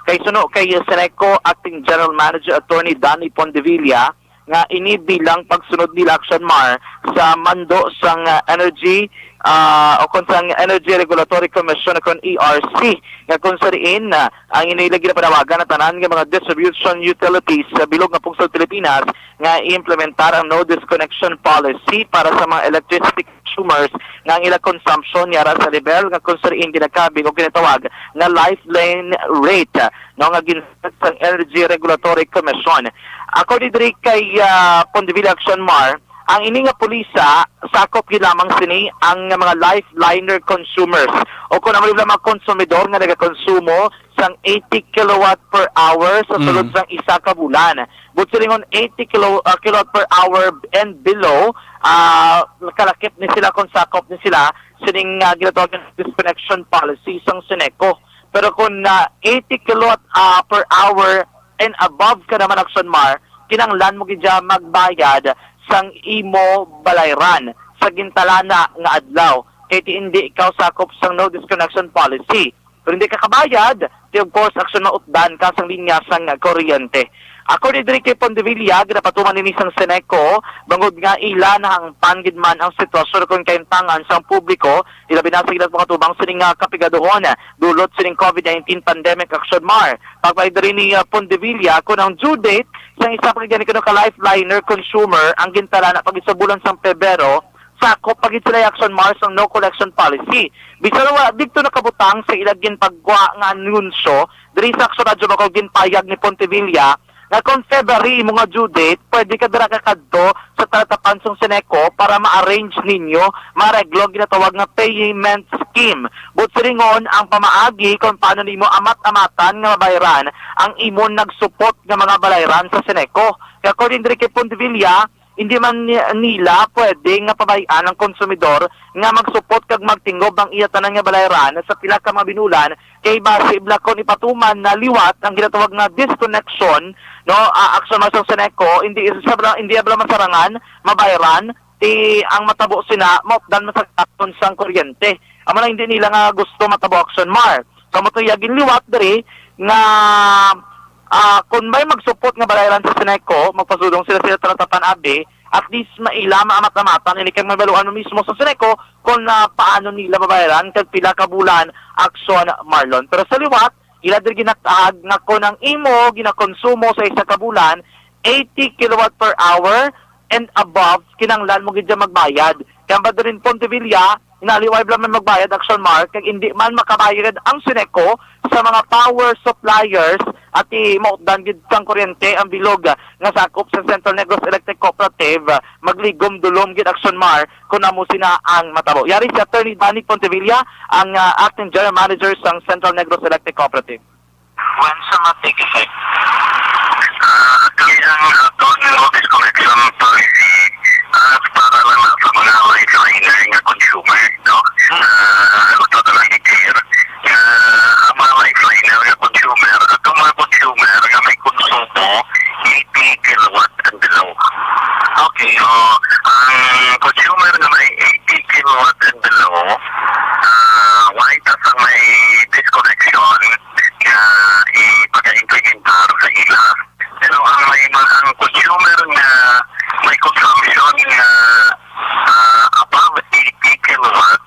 Kay suno kay Seneco Acting General Manager Attorney Danny Pondevilla nga inibilang pagsunod nila Action Mar sa mando sang energy o kung sang Energy Regulatory Commission o ERC nga kung sariin ang inilagi na panawagan na tanan ng mga distribution utilities sa bilog nga pungsod Pilipinas nga i-implementar ang no disconnection policy para sa mga electricity consumers nga ang ilang consumption yara sa level nga kung sariin ginakabig o ginatawag na lifeline rate no nga ginasat sang Energy Regulatory Commission. According kay Pondevilla Action Mar, ang ini nga pulisa sakop gyud lamang sini ang mga lifeliner consumers o kung naman mga konsumidor nga nagakonsumo sang 80 kilowatt per hour sa sulod sang isa ka bulan. But silingon 80 kilowatt per hour and below, kalakip ni sila kung sakop ni sila sining ginatawag nga disconnection policy sang Seneco. Pero kung 80 kilowatt per hour and above ka naman Action Mar, kinanglan mo gidya magbayad sang imo balayran sa gintalana nga adlaw. Kaya hindi ikaw sakop sang no disconnection policy. Pero hindi ka kabayad, of course, aksyon mautdan ka sang linya sang kuryente. According kay Pondevilla, ginapatuman ni sang Seneco, bangod nga ila na ang pangidman ang sitwasyon kung kaintangan sang publiko, ilabi na sa ilang mga tubang sining kapigadohon, dulot sining COVID-19 pandemic Action Mar. Pagpaidari ni Pondevilla, kung ang due date, sang isa pag gani ka lifeliner consumer, ang gintala na pag isa bulan sang Pebrero, sakop pag sila Action Mar sang no collection policy. Bisan wala dito nakabutang sa ilagin pagwa nga anunsyo, diri sa Action Radio Bacol ginpayag ni Pondevilla, na kung February mo nga due date, pwede ka dira kakadto sa talatapan sang Seneco para ma-arrange ninyo, ma-reglo ginatawag nga payment scheme. But siringon ang pamaagi kung paano nimo amat-amatan nga mabayaran ang imon nagsupport nga mga balayran sa Seneco. Kaya according kay Pondevilla, hindi man nila pwede nga pabayaan ang konsumidor nga magsupot kag magtinggob ang iya tanan nga balayran sa pila ka mga binulan kay base iblakon ipatuman na liwat ang ginatawag nga disconnection no action sa Seneco hindi abla masarangan mabayaran ti ang matabo sina maupdan masakton sang kuryente amo na hindi nila nga gusto matabo Action Mar so mo yagin liwat diri nga kung may magsupot nga balayran sa Seneco, magpasudong sila talatapan abi, at least maila maamat-amatan, hindi kang mabaluan mo mismo sa Seneco kung paano nila babayaran kag pila ka bulan Action Marlon. Pero sa liwat, ila dir ginatag nga kung ang imo ginakonsumo sa isa ka bulan, 80 kilowatt per hour and above, kinanglan mo gidya magbayad. Kaya ba rin Pondevilla, inaliway lang man magbayad Action Mar, kag hindi man makabayad ang Seneco sa mga power suppliers at mautdan gid sang kuryente ang bilog nga sakop sa Central Negros Electric Cooperative magligom-dulom gid Action Mar kung amo sina ang matabo. Yari si Attorney Danny Pondevilla ang Acting General Manager sang Central Negros Electric Cooperative. When sa take effect? Kaya ang no disconnection policy para lang sa mga lifeliner nga consumer, no? Gusto talaga i-clear ang mga lifeliner nga consumer at ang mga consumer nga may konsumo 80 kilowatt and below. Okay, so ang consumer nga may 80 kilowatt and below, why tas ang may disconnection nga ipag-implementar sa ila. Pero ang consumer nga may consumption nga above 80 kilowatt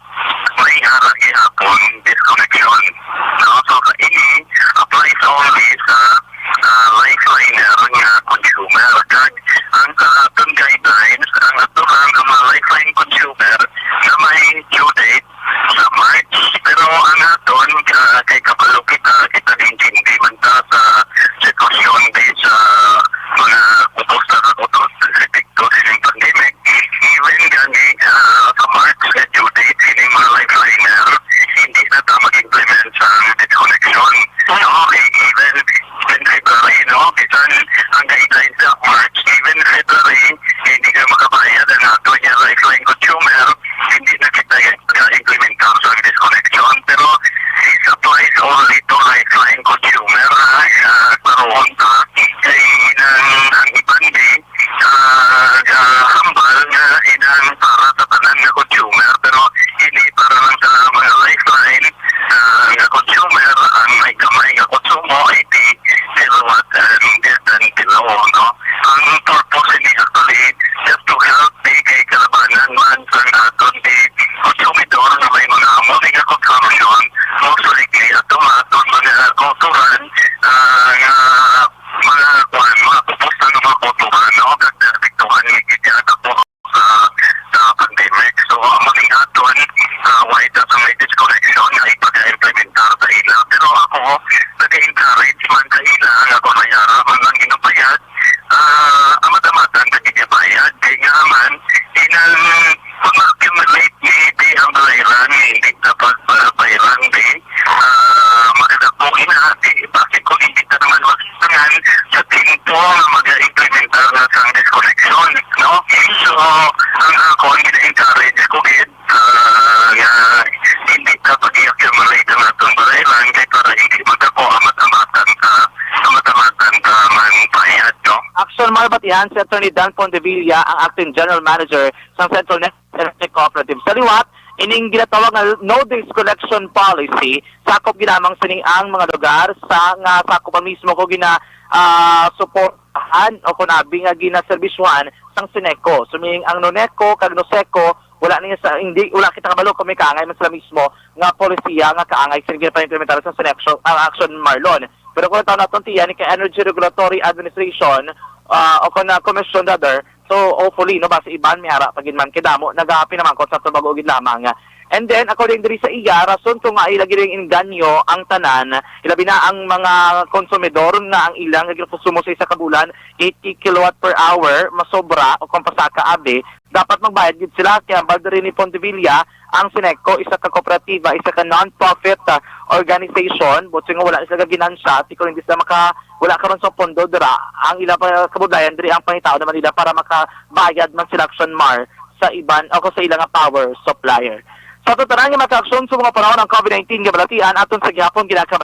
nag-encourage man sa ila nga kung mayara man ang ginapayat amat-amatan sa ginabayad kay nga man inang pag-accumulate ni ang bayaran hindi dapat bayaran di magkakapong inahati bakit kung hindi ka naman magsisangan sa timpo na mag-implementar na sa disconnection no? So ang ako ang gina-encourage ko nga hindi dapat i-accumulate ang atong bayaran kay para hindi magkako-amat-amatan ka man bayad no? Action Marbatihan si Attorney Dan Pontevilla ang acting general manager sa Central Network Cooperative. Sa liwat, ining ginatawag na no disconnection policy sakop ginamang sining ang mga lugar sa nga sakop mismo ko gina suportahan o kunabi nga ginaserbisyuhan sang Sineco. Suming ang Noneco kag Noseco wala niya sa hindi wala kita kabalo kung may kaangay man sila mismo nga polisiya nga kaangay sa gina-implementar sa Sineco ang Action Marlon. Pero kung taon natin tiyan ni Energy Regulatory Administration o kung na Commission rather, so hopefully no base iban may ara pagin man kidamo nagapi naman ko sa tubagogid lamang. And then according diri sa iya rason kung nga ilagi ring inganyo ang tanan ilabi na ang mga konsumidor na ang ilang nagkonsumo sa isa ka bulan 80 kilowatt per hour masobra o kung pasaka abi dapat magbayad gid sila kaya baldo rin ni Pontevilla ang Sineco isa ka kooperatiba isa ka non-profit organization but nga wala sila ginansya kung hindi sila wala karon sa pondo dira ang ilang kabudayan diri ang pangitao naman nila para makabayad man sila Action Mar sa iban o sa ilang power supplier. Sa tutanan nga maka-aksyon sa mga panahon ng COVID-19 nga balatian aton sa gihapon ginaka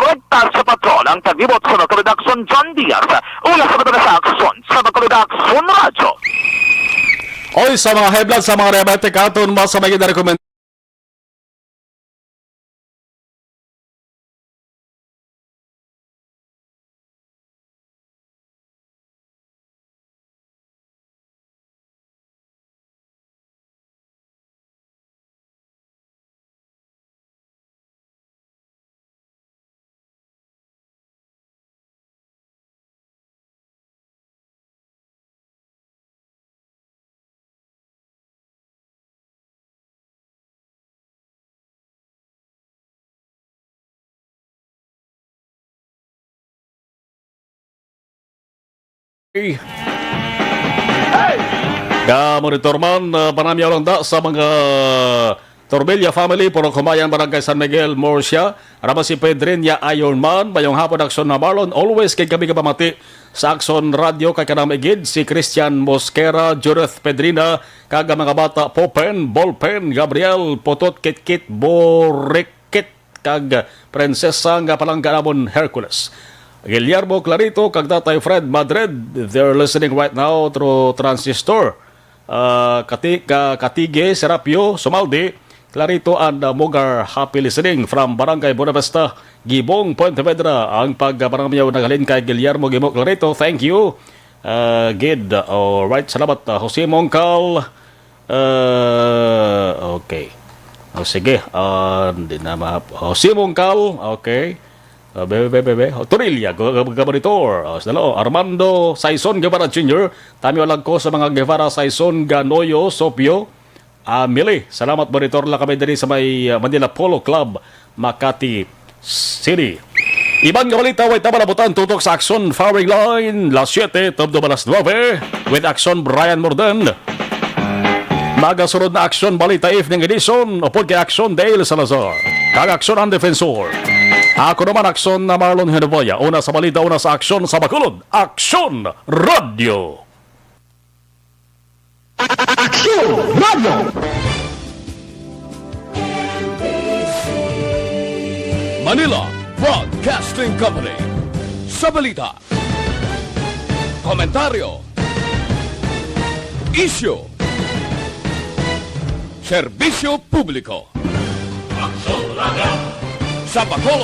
rekta sa patrol ang tagibot sa Magkalidaksyon John Diaz. Una sa mga sa aksyon sa Magkalidaksyon Radyo. Oy, sa mga headlines sa mga rebate katon mas sa may rekomend monitor man panamyaw lang da sa mga Torbella family puro kumayan barangay San Miguel Murcia arama si Pedrinya Ironman bayong hapon aksyon na Marlon always kay kami kapamati sa Aksyon Radio kay kanang igid si Christian Mosquera, Judith Pedrina kaga mga bata Popen, Ballpen, Gabriel, Potot, Kitkit, Borikit kag Prinsesa nga palangganamon Hercules. Guillermo Clarito, kag Tatay Fred Madrid, they're listening right now through Transistor. Katige, Serapio, Sumaldi, Clarito and Mogar, happy listening from Barangay Bonavista, Gibong, Pontevedra. Ang pagparangamiyaw naghalin kay Guillermo Gimo Clarito, thank you. Good. Alright, salamat. Jose Mongcal. Okay. Sige. Hindi na Jose Mongcal, okay. Torilla, Gabaritor, Armando Saison Guevara Jr., Tami Walagko sa mga Guevara Saison Ganoyo Sopio, Mili, salamat Baritor lang kami din sa may Manila Polo Club, Makati City. Ibang balita, way tama na butan, tutok sa Aksyon Firing Line, las 7, top 9, with Aksyon Brian Morden. Magasunod na Aksyon Balita Evening Edition, upod kay Aksyon Dale Salazar, kag Aksyon ang Defensor. Ako naman Aksyon na Marlon Henovoya. Una sa balita, una sa Aksyon sa Bacolod. Aksyon Radio. Manila Broadcasting Company. Sa balita, komentaryo, isyu, serbisyo publiko. Sa Bacolod,